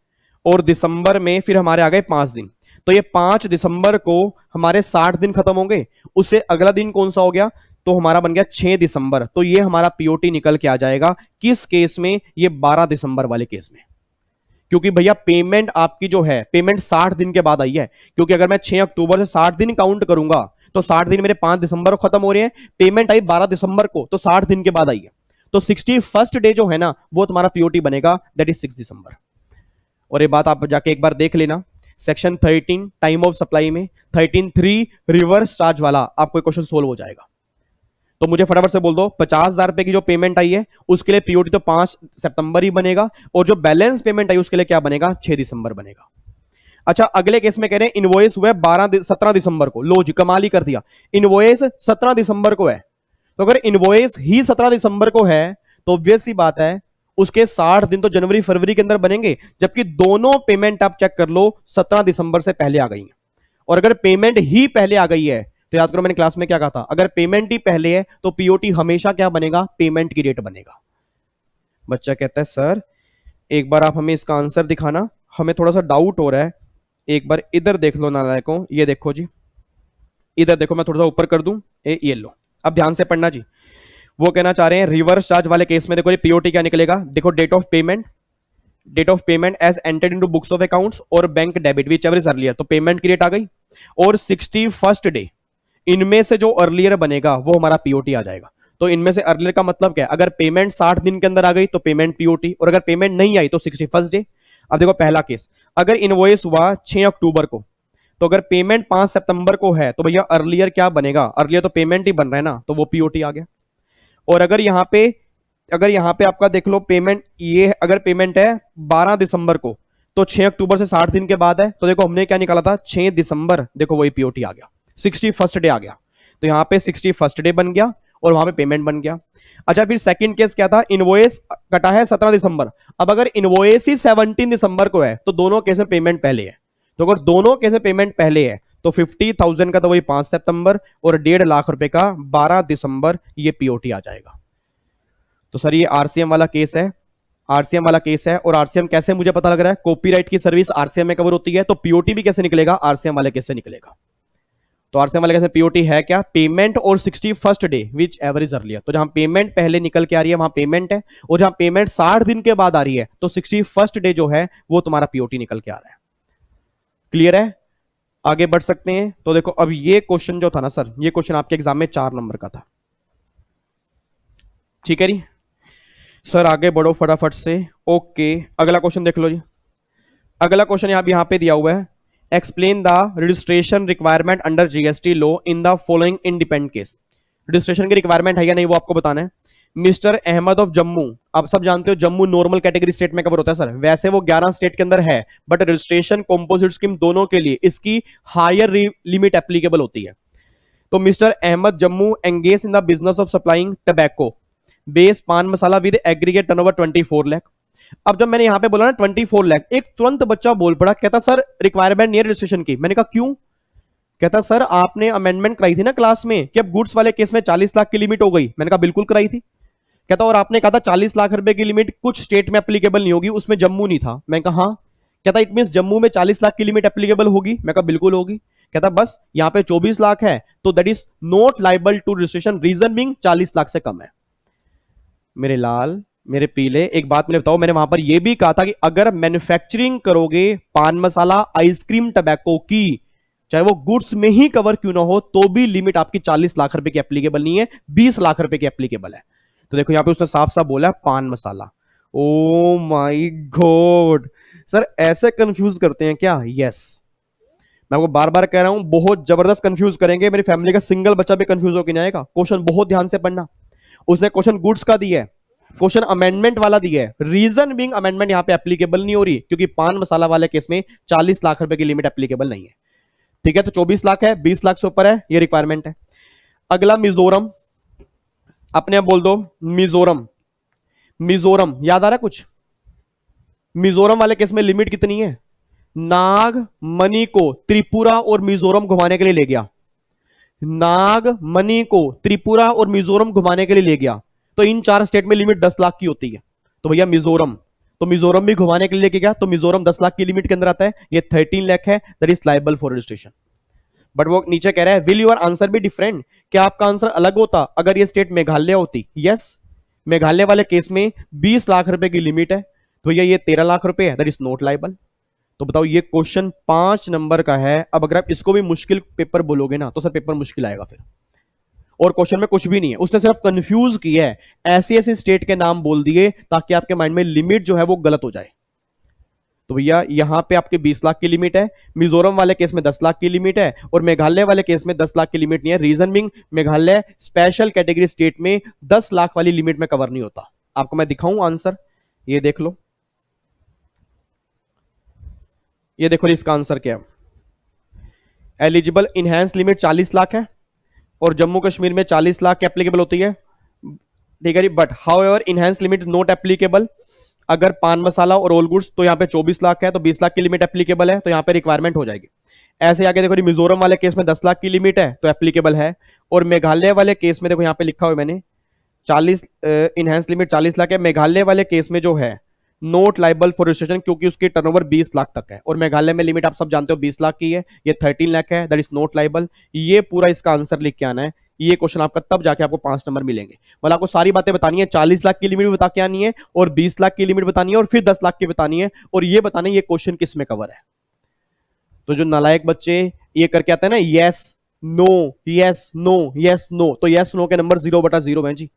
और दिसंबर में फिर हमारे आ गए 5 दिन. तो ये 5 दिसंबर को हमारे 60 दिन खत्म होंगे. उससे अगला दिन कौन सा हो गया तो हमारा बन गया 6 दिसंबर. तो ये हमारा पीओटी निकल के आ जाएगा किस केस में ये 12 दिसंबर वाले केस में. क्योंकि भैया पेमेंट आपकी जो है पेमेंट 60 दिन के बाद आई है. क्योंकि अगर मैं 6 अक्टूबर से 60 दिन काउंट करूंगा तो 60 दिन मेरे 5 दिसंबर को खत्म हो रहे हैं. पेमेंट आई 12 दिसंबर को तो 60 दिन के बाद आई है. तो 61st डे जो है ना वो तुम्हारा पीओटी बनेगा दैट इज 6 दिसंबर. और ये बात आप जाके एक बार देख लेना सेक्शन 13 टाइम ऑफ सप्लाई में 13(3) रिवर्स चार्ज वाला आपको क्वेश्चन सोल्व हो जाएगा. तो मुझे फटाफट से बोल दो 50,000 रुपए की जो पेमेंट आई है उसके लिए पीओटी तो 5 सितंबर ही बनेगा और जो बैलेंस पेमेंट आई उसके लिए क्या बनेगा 6 दिसंबर बनेगा. अच्छा अगले केस में कह रहे हैं इनवॉइस हुआ 17 दिसंबर को. लो जी कमाल ही कर दिया. इनवॉइस 17 दिसंबर को है तो अगर इनवॉइस ही 17 दिसंबर को है तो ऑब्वियस सी बात है उसके 60 दिन तो जनवरी फरवरी के अंदर बनेंगे. जबकि दोनों पेमेंट आप चेक कर लो 17 दिसंबर से पहले आ गई हैं. और अगर पेमेंट ही पहले आ गई है तो याद करो मैंने क्लास में क्या कहा था अगर पेमेंट ही पहले है तो पीओटी हमेशा क्या बनेगा पेमेंट की डेट बनेगा. बच्चा कहता है सर एक बार आप हमें इसका आंसर दिखाना हमें थोड़ा सा डाउट हो रहा है. एक बार इधर देख लो नालायकों. ये देखो जी इधर देखो मैं थोड़ा सा ऊपर कर दूं ये लो. अब ध्यान से पढ़ना जी. वो कहना चाह रहे हैं रिवर्स चार्ज वाले केस में देखो ये पीओटी क्या निकलेगा. देखो date of payment as entered into books of accounts और bank debit whichever is earlier. तो पेमेंट की डेट आ गई और 61st डे इनमें से जो अर्लियर बनेगा वो हमारा पीओटी आ जाएगा. तो इनमें से अर्लियर का मतलब क्या है अगर पेमेंट 60 दिन के अंदर आ गई तो पेमेंट पीओटी और अगर पेमेंट नहीं आई तो 61st डे. अब देखो पहला केस अगर इनवॉइस हुआ 6 अक्टूबर को तो अगर पेमेंट 5 सितंबर को है तो भैया अर्लियर क्या बनेगा अर्लियर तो पेमेंट ही बन रहा है ना तो वो पीओटी आ गया. और अगर यहां पे आपका देख लो पेमेंट ये अगर पेमेंट है 12 दिसंबर को तो 6 अक्टूबर से 60 दिन के बाद है तो देखो हमने क्या निकाला था 6 दिसंबर. देखो वही पीओटी आ गया 61st डे आ गया. तो यहां पे 61st डे बन गया और वहां पे पेमेंट बन गया. अच्छा फिर सेकंड केस क्या था इनवॉइस कटा है 17 दिसंबर. अब अगर इनवॉइस ही 17 दिसंबर को है तो दोनों केस में पेमेंट पहले है. तो अगर दोनों केस में पेमेंट पहले है तो 50,000 का तो वही 5 सितंबर और 1.5 लाख रुपए का 12 दिसंबर ये पीओटी आ जाएगा. तो सर ये आरसीएम वाला केस है. आरसीएम वाला केस है, और आरसीएम कैसे मुझे पता लग रहा है, कॉपीराइट की सर्विस आरसीएम में कवर होती है, तो पीओटी भी कैसे निकलेगा, आरसीएम वाले केस से निकलेगा। तो आरसीएम वाले केस में पीओटी है क्या, पेमेंट और 61st day which ever is earlier. तो जहां पेमेंट पहले निकल के आ रही है वहां पेमेंट है, और जहां पेमेंट 60 दिन के बाद आ रही है तो 61st डे जो है वो तुम्हारा पीओटी निकल के आ रहा है। क्लियर है, आगे बढ़ सकते हैं। तो देखो अब ये क्वेश्चन जो था ना सर, ये क्वेश्चन आपके एग्जाम में 4 नंबर का था, ठीक है जी सर। आगे बढ़ो फटाफट से। ओके, अगला क्वेश्चन देख लो जी। अगला क्वेश्चन यहां पे दिया हुआ है, explain the registration requirement under GST law in the following independent case. Registration की रिक्वायरमेंट है या नहीं वो आपको बताना है। मिस्टर अहमद ऑफ जम्मू, आप सब जानते हो जम्मू नॉर्मल कैटेगरी स्टेट में कवर होता है सर, वैसे वो 11 स्टेट के अंदर है, बट रजिस्ट्रेशन कंपोजिट स्कीम दोनों के लिए इसकी हायर लिमिट एप्लीकेबल होती है। तो mister Ahmed Jammu engage in the business of supplying tobacco base pan masala with aggregate turnover 24 lakh. अब जब मैंने यहां पे बोला ना 24 लाख, एक तुरंत बच्चा बोल पड़ा, कहता सर रिक्वायरमेंट नहीं है रजिस्ट्रेशन की। मैंने कहा क्यों, कहता सर आपने अमेंडमेंट कराई थी ना क्लास में कि अब गुड्स वाले केस में 40 लाख की लिमिट हो गई। मैंने कहा बिल्कुल कराई थी। कहता और आपने कहा था 40 लाख रुपए की लिमिट कुछ स्टेट में एप्लीकेबल नहीं होगी, उसमें जम्मू नहीं था। मैंने कहा हाँ। कहता इट मीन जम्मू में 40 लाख की लिमिट एप्लीकेबल होगी। मैं कहा बिल्कुल होगी। कहता बस यहां पे 24 लाख है तो that is not liable to registration, reason being 40 lakh से कम है। मेरे लाल मेरे पीले, एक बात मुझे बताओ, मैंने वहां पर यह भी कहा था कि अगर मैन्युफैक्चरिंग करोगे पान मसाला आइसक्रीम टबैको की, चाहे वो गुड्स में ही कवर क्यों ना हो, तो भी लिमिट आपकी 40 लाख रुपए की एप्लीकेबल नहीं है, 20 लाख रुपए की एप्लीकेबल है। तो देखो यहां पे उसने साफ साफ बोला पान मसाला। ओ माय गॉड सर, ऐसे कंफ्यूज करते हैं क्या? यस, मैं आपको बार बार कह रहा हूं, बहुत जबरदस्त कंफ्यूज करेंगे। मेरी फैमिली का सिंगल बच्चा भी कंफ्यूज होकर जाएगा। क्वेश्चन बहुत ध्यान से पढ़ना। उसने क्वेश्चन गुड्स का दिया है, क्वेश्चन अमेंडमेंट वाला दिया है, रीजन बीइंग अमेंडमेंट यहां पे एप्लीकेबल नहीं हो रही क्योंकि पान मसाला वाले केस में 40 लाख रुपए की लिमिट एप्लीकेबल नहीं है। ठीक है, तो 24 लाख है, 20 लाख से ऊपर है, ये रिक्वायरमेंट है। अगला मिजोरम, अपने आप बोल दो मिजोरम। मिजोरम याद आ रहा है कुछ? मिजोरम वाले केस में लिमिट कितनी है? नाग मणि को त्रिपुरा और मिजोरम घुमाने के लिए ले गया, नाग मणि को त्रिपुरा और मिजोरम घुमाने के लिए ले गया, तो इन 4 स्टेट में लिमिट 10 लाख की होती है। तो भैया मिजोरम, तो मिजोरम भी घुमाने के लिए लेके गया, तो मिजोरम 10 लाख की लिमिट के अंदर आता है। ये 13 लाख है, that is liable for registration. But वो नीचे कह रहा है will your answer be different, क्या आपका आंसर अलग होता अगर ये स्टेट मेघालय होती? यस, मेघालय वाले केस में 20 लाख रुपए की लिमिट है, तो भैया ये 13 लाख रुपए है, दैट इज नॉट लायबल। तो बताओ ये क्वेश्चन 5 नंबर का है। अब अगर आप इसको भी मुश्किल पेपर बोलोगे ना तो सर पेपर मुश्किल आएगा फिर, और क्वेश्चन में कुछ भी नहीं है, उसने सिर्फ कंफ्यूज किया है, ऐसे ऐसे स्टेट के नाम बोल दिए ताकि आपके माइंड में लिमिट जो है वो गलत हो जाए। तो भैया यहां पे आपके 20 लाख की लिमिट है, मिजोरम वाले केस में 10 लाख की लिमिट है, और मेघालय वाले केस में 10 लाख की लिमिट नहीं है। Reason being Meghalaya special category state में 10 लाख वाली लिमिट में कवर नहीं होता। आपको मैं दिखाऊं आंसर, ये देख लो, ये देखो इसका आंसर क्या है। एलिजिबल इनहेंस लिमिट 40 लाख है और जम्मू कश्मीर में 40 लाख एप्लीकेबल होती है, ठीक है जी। But however enhanced limit not applicable, अगर पान मसाला और ऑल गुड्स तो यहां पे 24 लाख है, तो 20 लाख की लिमिट एप्लीकेबल है, तो यहां पे रिक्वायरमेंट हो जाएगी। ऐसे आगे देखो मिजोरम वाले केस में 10 लाख की लिमिट है तो एप्लीकेबल है, और मेघालय वाले केस में देखो यहां पे लिखा हुआ मैंने 40 इनहेंस लिमिट 40 लाख है। मेघालय वाले केस में जो है नोट लाइबल फॉर रजिस्ट्रेशन क्योंकि उसकी टर्नओवर 20 लाख तक है, और मेघालय में लिमिट आप सब जानते हो 20 लाख की है, ये 13 लाख है, दैट इज नोट लाइबल। ये पूरा इसका आंसर लिख के आना है। ये क्वेश्चन आपका तब जाके आपको 5 नंबर मिलेंगे। मतलब आपको सारी बातें बतानी है, 40 लाख की लिमिट भी बता के आनी है, और 20 लाख की लिमिट बतानी है, और फिर 10 लाख की बतानी है, और ये बताना है ये क्वेश्चन किस में कवर है। तो जो नालायक बच्चे ये करके आते हैं ना yes no yes no yes no, तो यस नो के नंबर 0/0 है जी,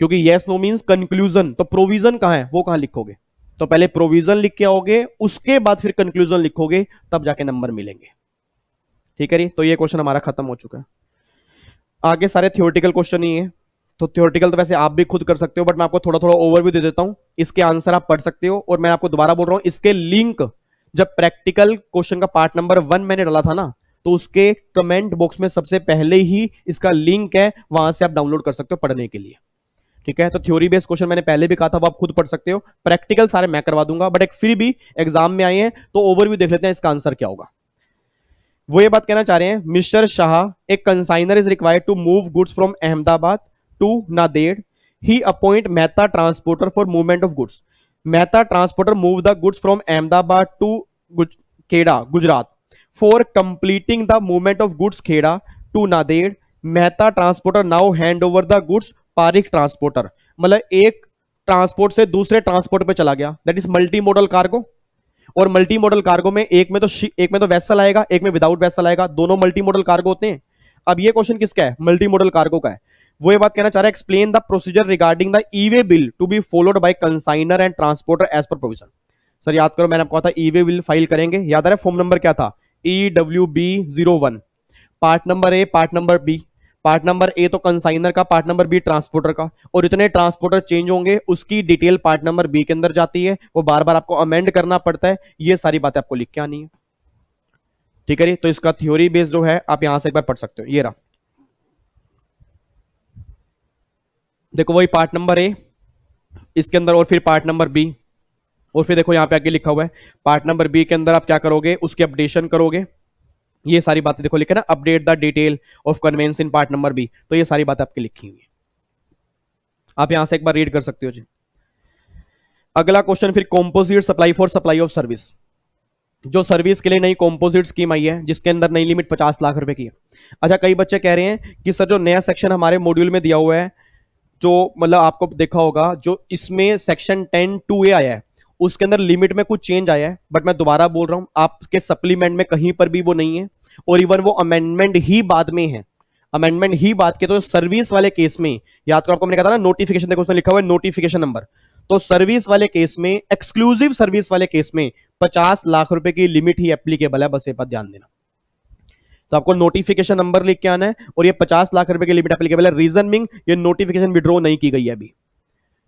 क्योंकि यस नो मींस कंक्लूजन। तो प्रोविजन कहां है, वो कहां लिखोगे? तो पहले प्रोविजन लिख के आओगे, उसके बाद फिर कंक्लूजन लिखोगे, तब जाके नंबर मिलेंगे। ठीक है जी, तो ये क्वेश्चन हमारा खत्म हो चुका है। आगे सारे थ्योरेटिकल क्वेश्चन ही है, तो थ्योरेटिकल तो वैसे आप भी खुद कर सकते हो, बट मैं आपको थोड़ा थोड़ा ओवरव्यू दे देता हूं, इसके आंसर आप पढ़ सकते हो। और मैं आपको दोबारा बोल रहा हूं, इसके लिंक जब प्रैक्टिकल क्वेश्चन का पार्ट नंबर 1 मैंने डाला था ना, तो उसके कमेंट बॉक्स में सबसे पहले ही इसका लिंक है, वहां से आप डाउनलोड कर सकते हो पढ़ने के लिए। ठीक है, तो थ्योरी बेस्ड क्वेश्चन मैंने पहले भी कहा था, वो आप खुद पढ़ सकते हो। प्रैक्टिकल सारे मैं करवा दूंगा, बट एक फिर भी एग्जाम में आए हैं तो ओवरव्यू देख लेते हैं इसका आंसर क्या होगा। वो ये बात कहना चाह रहे हैं, मिस्टर शाह एक consignor is required to move goods from Ahmedabad to Nanded, he appoint Mehta transporter for movement of goods. Mehta transporter move the goods from Ahmedabad to Kheda Gujarat for completing the movement of goods Kheda to Nanded. Mehta transporter now hand over the goods Parikh transporter. मतलब एक transport से दूसरे transport पे चला गया, that is multi modal cargo. और multi modal cargo में एक में तो वेसल आएगा, एक में विदाउट वेसल आएगा, दोनों मल्टी मॉडल कार्गो होते हैं। अब ये क्वेश्चन किसका है? मल्टी मॉडल कार्गो का है। वो ये बात कहना चाह रहा है, explain the procedure regarding the e way bill to be followed by consignor and transporter as per provision. Sir याद करो, मैंने आपको कहा था ई वे बिल फाइल करेंगे, याद आ रहा है फॉर्म नंबर क्या था? EWB01। Part number A, part number B. Part number A तो कंसाइनर का, पार्ट नंबर बी ट्रांसपोर्टर का, और इतने ट्रांसपोर्टर चेंज होंगे उसकी डिटेल पार्ट नंबर बी के अंदर जाती है, वो बार बार आपको अमेंड करना पड़ता है। ये सारी बातें आपको लिख के आनी है, ठीक है। तो इसका थ्योरी बेस जो है आप यहां से एक बार पढ़ सकते हो। ये रहा, देखो वही पार्ट नंबर ए इसके अंदर, और फिर पार्ट नंबर बी, और फिर देखो यहां पे आगे लिखा हुआ है पार्ट नंबर बी के अंदर आप क्या करोगे, उसकी अपडेशन करोगे। ये सारी बातें देखो लिखे ना, update the detail of conveyance in part number B. तो ये सारी बातें आपकी लिखी हुई है, आप यहां से एक बार रीड कर सकते हो जी। अगला क्वेश्चन फिर composite supply for supply of service. जो सर्विस के लिए नई कॉम्पोजिट स्कीम आई है जिसके अंदर नई लिमिट 50 लाख रुपए की है। अच्छा, कई बच्चे कह रहे हैं कि सर जो नया सेक्शन हमारे मॉड्यूल में दिया हुआ है, जो मतलब आपको देखा होगा, जो इसमें सेक्शन 10(2)A आया है उसके अंदर लिमिट में कुछ चेंज आया है, बट मैं दोबारा बोल रहा हूं आपके सप्लीमेंट में कहीं पर भी वो नहीं है, और इवन वो अमेंडमेंट ही बाद में है। अमेंडमेंट ही बात के तो सर्विस वाले केस में, याद करो आपको मैंने कहा था ना नोटिफिकेशन, देखो उसमें लिखा हुआ है नोटिफिकेशन नंबर। तो सर्विस वाले केस में, एक्सक्लूसिव सर्विस वाले केस में 50 लाख रुपए की लिमिट ही एप्लीकेबल है, बस ये बात ध्यान देना। तो आपको नोटिफिकेशन नंबर लिख के आना है, और ये 50 लाख रुपए की लिमिट एप्लीकेबल है। रीजन बिंग ये नोटिफिकेशन विड्रॉ नहीं की गई है अभी,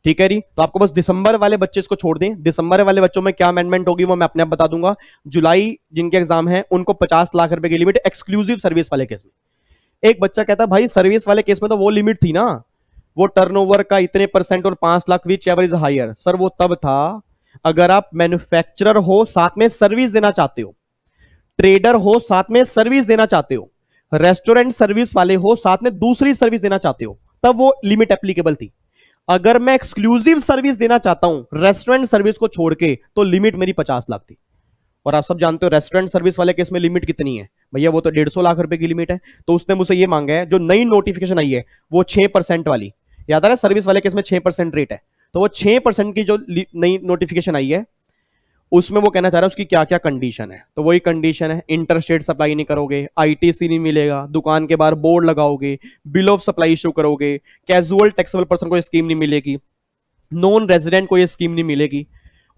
ठीक है जी। तो आपको बस दिसंबर वाले बच्चे इसको छोड़ दें, दिसंबर वाले बच्चों में क्या अमेंडमेंट होगी वो मैं अपने आप बता दूंगा। जुलाई जिनके एग्जाम है उनको 50 लाख रुपए की लिमिट एक्सक्लूसिव सर्विस वाले केस में। एक बच्चा कहता भाई सर्विस वाले केस में तो वो लिमिट थी ना, वो टर्नओवर का इतने परसेंट और 5 lakh whichever is higher. Sir वो तब था अगर आप मैन्युफैक्चरर हो साथ में सर्विस देना चाहते हो, ट्रेडर हो साथ में सर्विस देना चाहते हो, रेस्टोरेंट सर्विस वाले हो साथ में दूसरी सर्विस देना चाहते हो, तब वो लिमिट एप्लीकेबल थी। अगर मैं एक्सक्लूसिव सर्विस देना चाहता हूं रेस्टोरेंट सर्विस को छोड़ के, तो लिमिट मेरी 50 लाख थी। और आप सब जानते हो रेस्टोरेंट सर्विस वाले केस में लिमिट कितनी है भैया, वो तो 150 लाख रुपए की लिमिट है। तो उसने मुझसे ये मांगा है, जो नई नोटिफिकेशन आई है वो 6% वाली, याद आ रहा है सर्विस वाले केस में 6% रेट है, तो वो 6% की जो नई नोटिफिकेशन आई है उसमें वो कहना चाह रहा है उसकी क्या क्या कंडीशन है। तो वही कंडीशन है, इंटरस्टेट सप्लाई नहीं करोगे, आईटीसी नहीं मिलेगा, दुकान के बाहर बोर्ड लगाओगे, बिल ऑफ सप्लाई इशू करोगे, कैजुअल टैक्सेबल पर्सन को ये स्कीम नहीं मिलेगी, नॉन रेजिडेंट को ये स्कीम नहीं मिलेगी,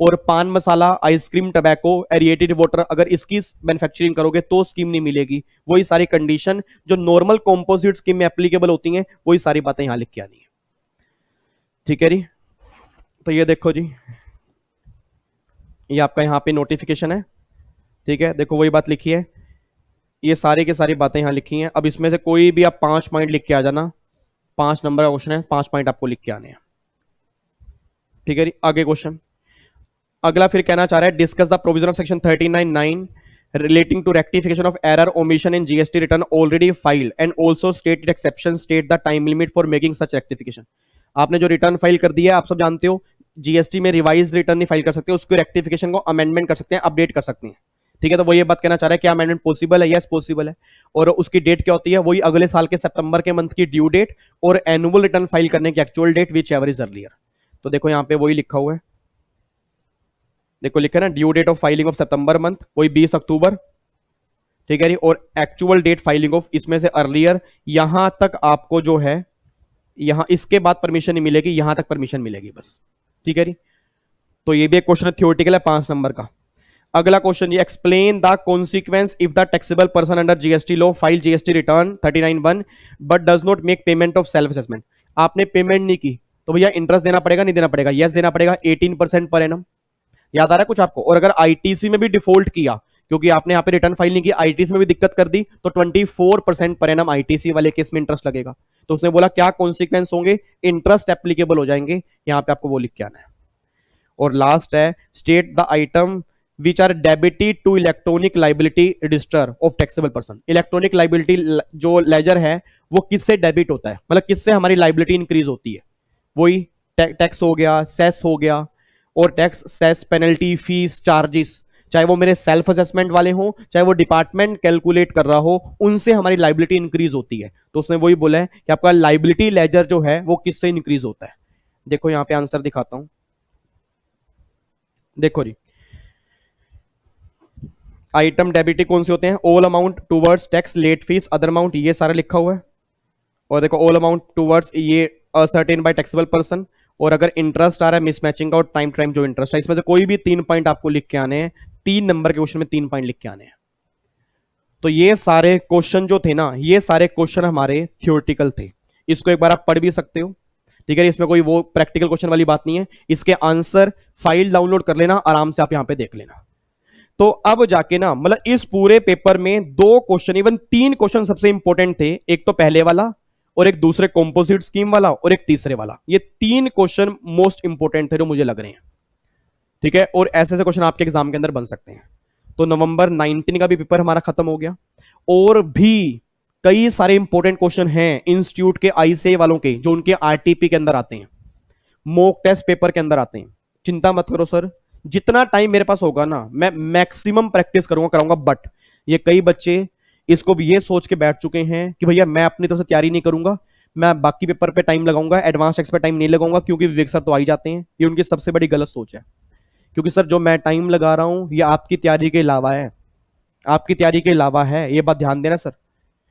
और पान मसाला, आइसक्रीम, टबैको, एरिएटेड वाटर अगर इसकी मैन्युफैक्चरिंग करोगे तो स्कीम नहीं मिलेगी। वही सारी कंडीशन जो नॉर्मल कॉम्पोजिट स्कीम में एप्लीकेबल होती हैं, वही सारी बातें यहां लिख के आनी है, ठीक है जी। तो ये देखो जी, ये आपका यहाँ पे नोटिफिकेशन है, ठीक है। देखो वही बात लिखी है, ये सारी की सारी बातें यहाँ लिखी हैं। अब इसमें से कोई भी आप 5 पॉइंट लिख के आ जाना, 5 नंबर का क्वेश्चन है, 5 पॉइंट आपको लिख के आने हैं, ठीक है जी। आगे क्वेश्चन अगला फिर कहना चाह रहा है, discuss the provision of section 39(9) relating to rectification of error omission in GST return already filed and also stated exception state the time limit for making such rectification। आपने जो रिटर्न फाइल कर दिया है, आप सब जानते हो जीएसटी में रिवाइज रिटर्न नहीं फाइल कर सकते, उसको रेक्टिफिकेशन को अमेंडमेंट कर सकते हैं, अपडेट कर सकते हैं, ठीक है। तो वो ये बात कहना चाह रहा है क्या अमेंडमेंट पॉसिबल है? यस पॉसिबल है। और उसकी डेट क्या होती है? वही अगले साल के सितंबर के मंथ की ड्यू डेट और एनुअल रिटर्न फाइल करने की actual date whichever is earlier. तो देखो यहाँ पे वही लिखा हुआ है, देखो लिखा है ना, due date of filing of September month वही 20 अक्टूबर, ठीक है जी, और एक्चुअल डेट फाइलिंग ऑफ इसमें से अर्लियर। यहां तक आपको जो है, यहां इसके बाद परमिशन नहीं मिलेगी, यहां तक परमिशन मिलेगी बस, ठीक है जी। तो ये भी एक क्वेश्चन थ्योरेटिकल है 5 नंबर का। अगला क्वेश्चन ये, explain the consequence if the taxable person under GST law file GST return 39(1) but does not make payment of self assessment. आपने पेमेंट नहीं की तो भैया इंटरेस्ट देना पड़ेगा नहीं देना पड़ेगा? यस देना पड़ेगा, 18% पर एनम। याद आ रहा है कुछ आपको? और अगर आईटीसी में भी डिफॉल्ट किया, क्योंकि आपने यहाँ पे रिटर्न फाइल नहीं की, आईटीसी में भी दिक्कत कर दी, तो 24% पर एनम आईटीसी वाले केस में इंटरेस्ट लगेगा। तो उसने बोला क्या कॉन्सिक्वेंस होंगे? इंटरेस्ट एप्लीकेबल हो जाएंगे, यहाँ पे आपको वो लिख के आना है। और लास्ट है, state the item which are debited to electronic liability register of taxable person. Electronic liability जो लेजर है वो किससे डेबिट होता है, मतलब किससे हमारी लाइबिलिटी इंक्रीज होती है? वही टैक्स हो गया, सेस हो गया, और tax, cess, penalty, fees, charges, चाहे वो मेरे सेल्फ असेसमेंट वाले हो, चाहे वो डिपार्टमेंट कैलकुलेट कर रहा हो, उनसे हमारी लाइबिलिटी इंक्रीज होती है। तो उसने वही बोला है कि आपका लाइबिलिटी लेजर जो है वो किससे इंक्रीज होता है। देखो यहां पे आंसर दिखाता हूं, देखो जी, आइटम डेबिटी कौन से होते हैं, all amount towards tax, late fees, other amount, ये सारा लिखा हुआ है। और देखो ऑल अमाउंट टूवर्ड्स ये असर्टेन बाय टैक्सेबल पर्सन, और अगर इंटरेस्ट आ रहा है मिसमैचिंग का, और टाइम टाइम जो इंटरेस्ट है, इसमें से कोई भी 3 पॉइंट आपको लिख के आने हैं। 3 नंबर के क्वेश्चन में 3 पॉइंट लिख के आने हैं। तो ये सारे क्वेश्चन जो थे ना, ये सारे क्वेश्चन हमारे थियोरेटिकल थे। इसको एक बार आप पढ़ भी सकते हो, ठीक है, इसमें कोई वो प्रैक्टिकल क्वेश्चन वाली बात नहीं है। इसके आंसर फाइल डाउनलोड कर लेना, आराम से आप यहां पे देख लेना। तो अब जाके ना, मतलब इस पूरे पेपर में 2 क्वेश्चन, इवन 3 क्वेश्चन सबसे इंपॉर्टेंट थे। एक तो पहले वाला, और एक दूसरे कंपोजिट स्कीम वाला, और एक तीसरे वाला। ये 3 क्वेश्चन मोस्ट इंपॉर्टेंट थे जो मुझे लग रहे हैं, ठीक है। और ऐसे ऐसे क्वेश्चन आपके एग्जाम के अंदर बन सकते हैं। तो नवंबर 19 का भी पेपर हमारा खत्म हो गया, और भी कई सारे इंपॉर्टेंट क्वेश्चन हैं इंस्टीट्यूट के आईसीए वालों के, जो उनके आरटीपी के अंदर आते हैं, मॉक टेस्ट पेपर के अंदर आते हैं। चिंता मत करो सर, जितना टाइम मेरे पास होगा ना, मैं मैक्सिमम प्रैक्टिस कराऊंगा। बट ये कई बच्चे इसको भी ये सोच के बैठ चुके हैं कि भैया मैं अपनी तरफ से तैयारी नहीं करूंगा, मैं बाकी पेपर पे टाइम लगाऊंगा, एडवांस टेक्स्ट पे टाइम नहीं लगाऊंगा क्योंकि विवेक सर तो आ ही जाते हैं। ये उनकी सबसे बड़ी गलत सोच है, क्योंकि सर जो मैं टाइम लगा रहा हूं ये आपकी तैयारी के अलावा है, आपकी तैयारी के अलावा है, ये बात ध्यान देना सर।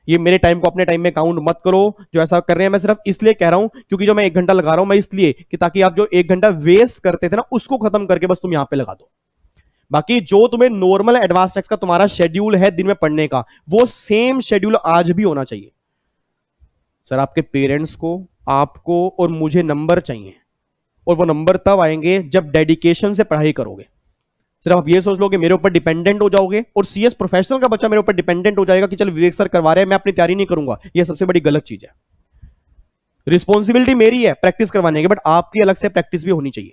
ये मेरे टाइम को अपने टाइम में काउंट मत करो। जो ऐसा कर रहे हैं, मैं सिर्फ इसलिए कह रहा हूं क्योंकि जो मैं 1 घंटा लगा रहा हूं, मैं इसलिए कि ताकि आप जो 1 घंटा वेस्ट करते थे ना, उसको खत्म करके बस तुम यहां पे लगा दो। बाकी जो तुम्हें नॉर्मल एडवांस टेक्स्ट का तुम्हारा शेड्यूल है दिन में पढ़ने का, वो सेम शेड्यूल आज भी होना चाहिए। सर आपके पेरेंट्स को, आपको और मुझे नंबर चाहिए, और वो नंबर तब आएंगे जब डेडिकेशन से पढ़ाई करोगे। सिर्फ आप ये सोच लो कि मेरे ऊपर डिपेंडेंट हो जाओगे, और सीएस प्रोफेशनल का बच्चा मेरे ऊपर डिपेंडेंट हो जाएगा कि चल विवेक सर करवा रहे हैं, मैं अपनी तैयारी नहीं करूंगा, ये सबसे बड़ी गलत चीज है। रिस्पॉन्सिबिलिटी मेरी है प्रैक्टिस करवाने की, बट आपकी अलग से प्रैक्टिस भी होनी चाहिए।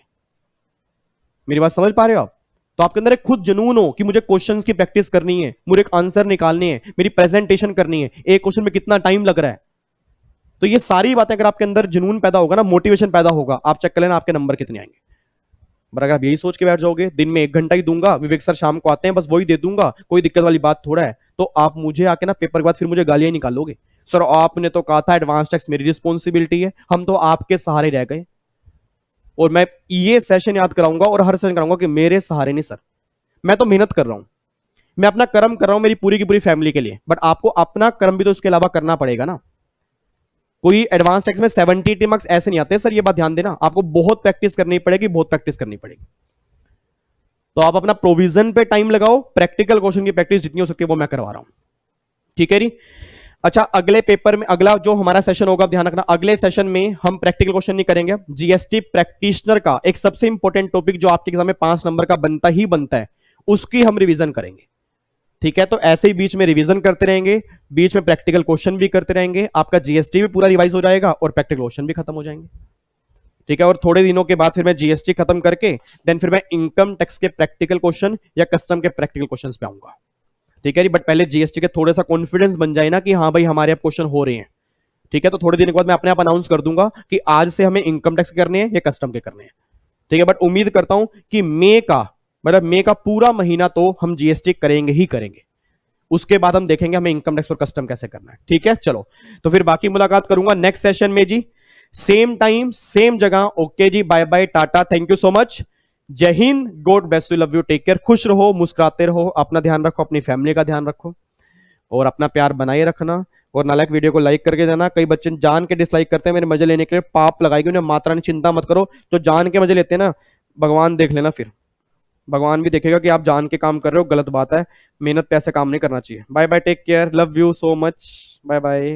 मेरी बात समझ पा रहे हो आप? तो आपके अंदर एक खुद जुनून हो कि मुझे क्वेश्चंस की प्रैक्टिस करनी है, मुझे एक आंसर निकालने हैं, मेरी प्रेजेंटेशन करनी है, एक क्वेश्चन में कितना टाइम लग रहा है। तो ये सारी बातें अगर आपके अंदर जुनून पैदा होगा ना, मोटिवेशन पैदा होगा, आप चेक कर लेना आपके नंबर कितने आएंगे। पर अगर आप यही सोच के बैठ जाओगे दिन में 1 घंटा ही दूंगा, विवेक सर शाम को आते हैं बस वही दे दूंगा, कोई दिक्कत वाली बात थोड़ा है, तो आप मुझे आके ना पेपर के बाद फिर मुझे गालियां निकालोगे, सर आपने तो कहा था एडवांस टेक्स्ट मेरी रिस्पॉन्सिबिलिटी है, हम तो आपके सहारे रह गए। और मैं ये सेशन याद कराऊंगा और हर सेशन कराऊंगा कि मेरे सहारे नहीं सर, मैं तो मेहनत कर रहा हूं, मैं अपना कर्म कर रहा हूं मेरी पूरी की पूरी फैमिली के लिए, बट आपको अपना कर्म भी तो इसके अलावा करना पड़ेगा ना। कोई एडवांस टेक्स्ट में 70 मार्क्स ऐसे नहीं आते सर, ये बात ध्यान देना, आपको बहुत प्रैक्टिस करनी पड़ेगी, बहुत प्रैक्टिस करनी पड़ेगी। तो आप अपना प्रोविजन पे टाइम लगाओ, प्रैक्टिकल क्वेश्चन की प्रैक्टिस जितनी हो सकती है वो मैं करवा रहा हूं, ठीक है जी। अच्छा, अगले पेपर में अगला जो हमारा सेशन होगा, ध्यान रखना, अगले सेशन में हम प्रैक्टिकल क्वेश्चन नहीं करेंगे। जीएसटी प्रैक्टिशनर का एक सबसे इंपॉर्टेंट टॉपिक जो आपके एग्जाम में 5 नंबर का बनता ही बनता है, उसकी हम रिवीजन करेंगे, ठीक है। तो ऐसे ही बीच में रिवीजन करते रहेंगे, बीच में प्रैक्टिकल क्वेश्चन भी करते रहेंगे, आपका जीएसटी भी पूरा रिवाइज हो जाएगा और प्रैक्टिकल क्वेश्चन भी खत्म हो जाएंगे, ठीक है। और थोड़े दिनों के बाद फिर मैं जीएसटी खत्म करके देन फिर मैं इनकम टैक्स के प्रैक्टिकल क्वेश्चन या कस्टम के प्रैक्टिकल क्वेश्चंस पे आऊंगा, ठीक है जी। बट पहले जीएसटी के थोड़ा सा कॉन्फिडेंस बन जाए ना कि हाँ भाई हमारे अब क्वेश्चन हो रहे हैं, ठीक है। तो थोड़े दिन के बाद मैं अपने आप अनाउंस कर दूंगा कि आज से हमें इनकम टैक्स करने हैं या कस्टम के करने हैं, ठीक है। बट उम्मीद करता हूं कि मई का पूरा महीना तो हम जीएसटी करेंगे ही करेंगे, उसके बाद हम देखेंगे हमें इनकम टैक्स और कस्टम कैसे करना है, ठीक है। चलो, तो फिर बाकी मुलाकात करूंगा नेक्स्ट सेशन में जी, सेम टाइम सेम जगह। ओके जी, bye bye, tata, thank you so much, जय हिंद, God bless you, love you, take care, खुश रहो, मुस्कुराते रहो, अपना ध्यान रखो, अपनी फैमिली का ध्यान रखो, और अपना प्यार बनाए रखना। और नालायक वीडियो को लाइक करके जाना, कई बच्चे जान के डिसलाइक करते हैं मेरे मजे लेने के लिए, पाप लगाएगी उन्हें माता रानी, चिंता मत करो। तो जान के मजे लेते हैं ना, भगवान देख लेना, फिर भगवान भी देखेगा कि आप जान के काम कर रहे हो, गलत बात है, मेहनत पे ऐसे काम नहीं करना चाहिए। Bye bye, take care, love you so much, bye bye.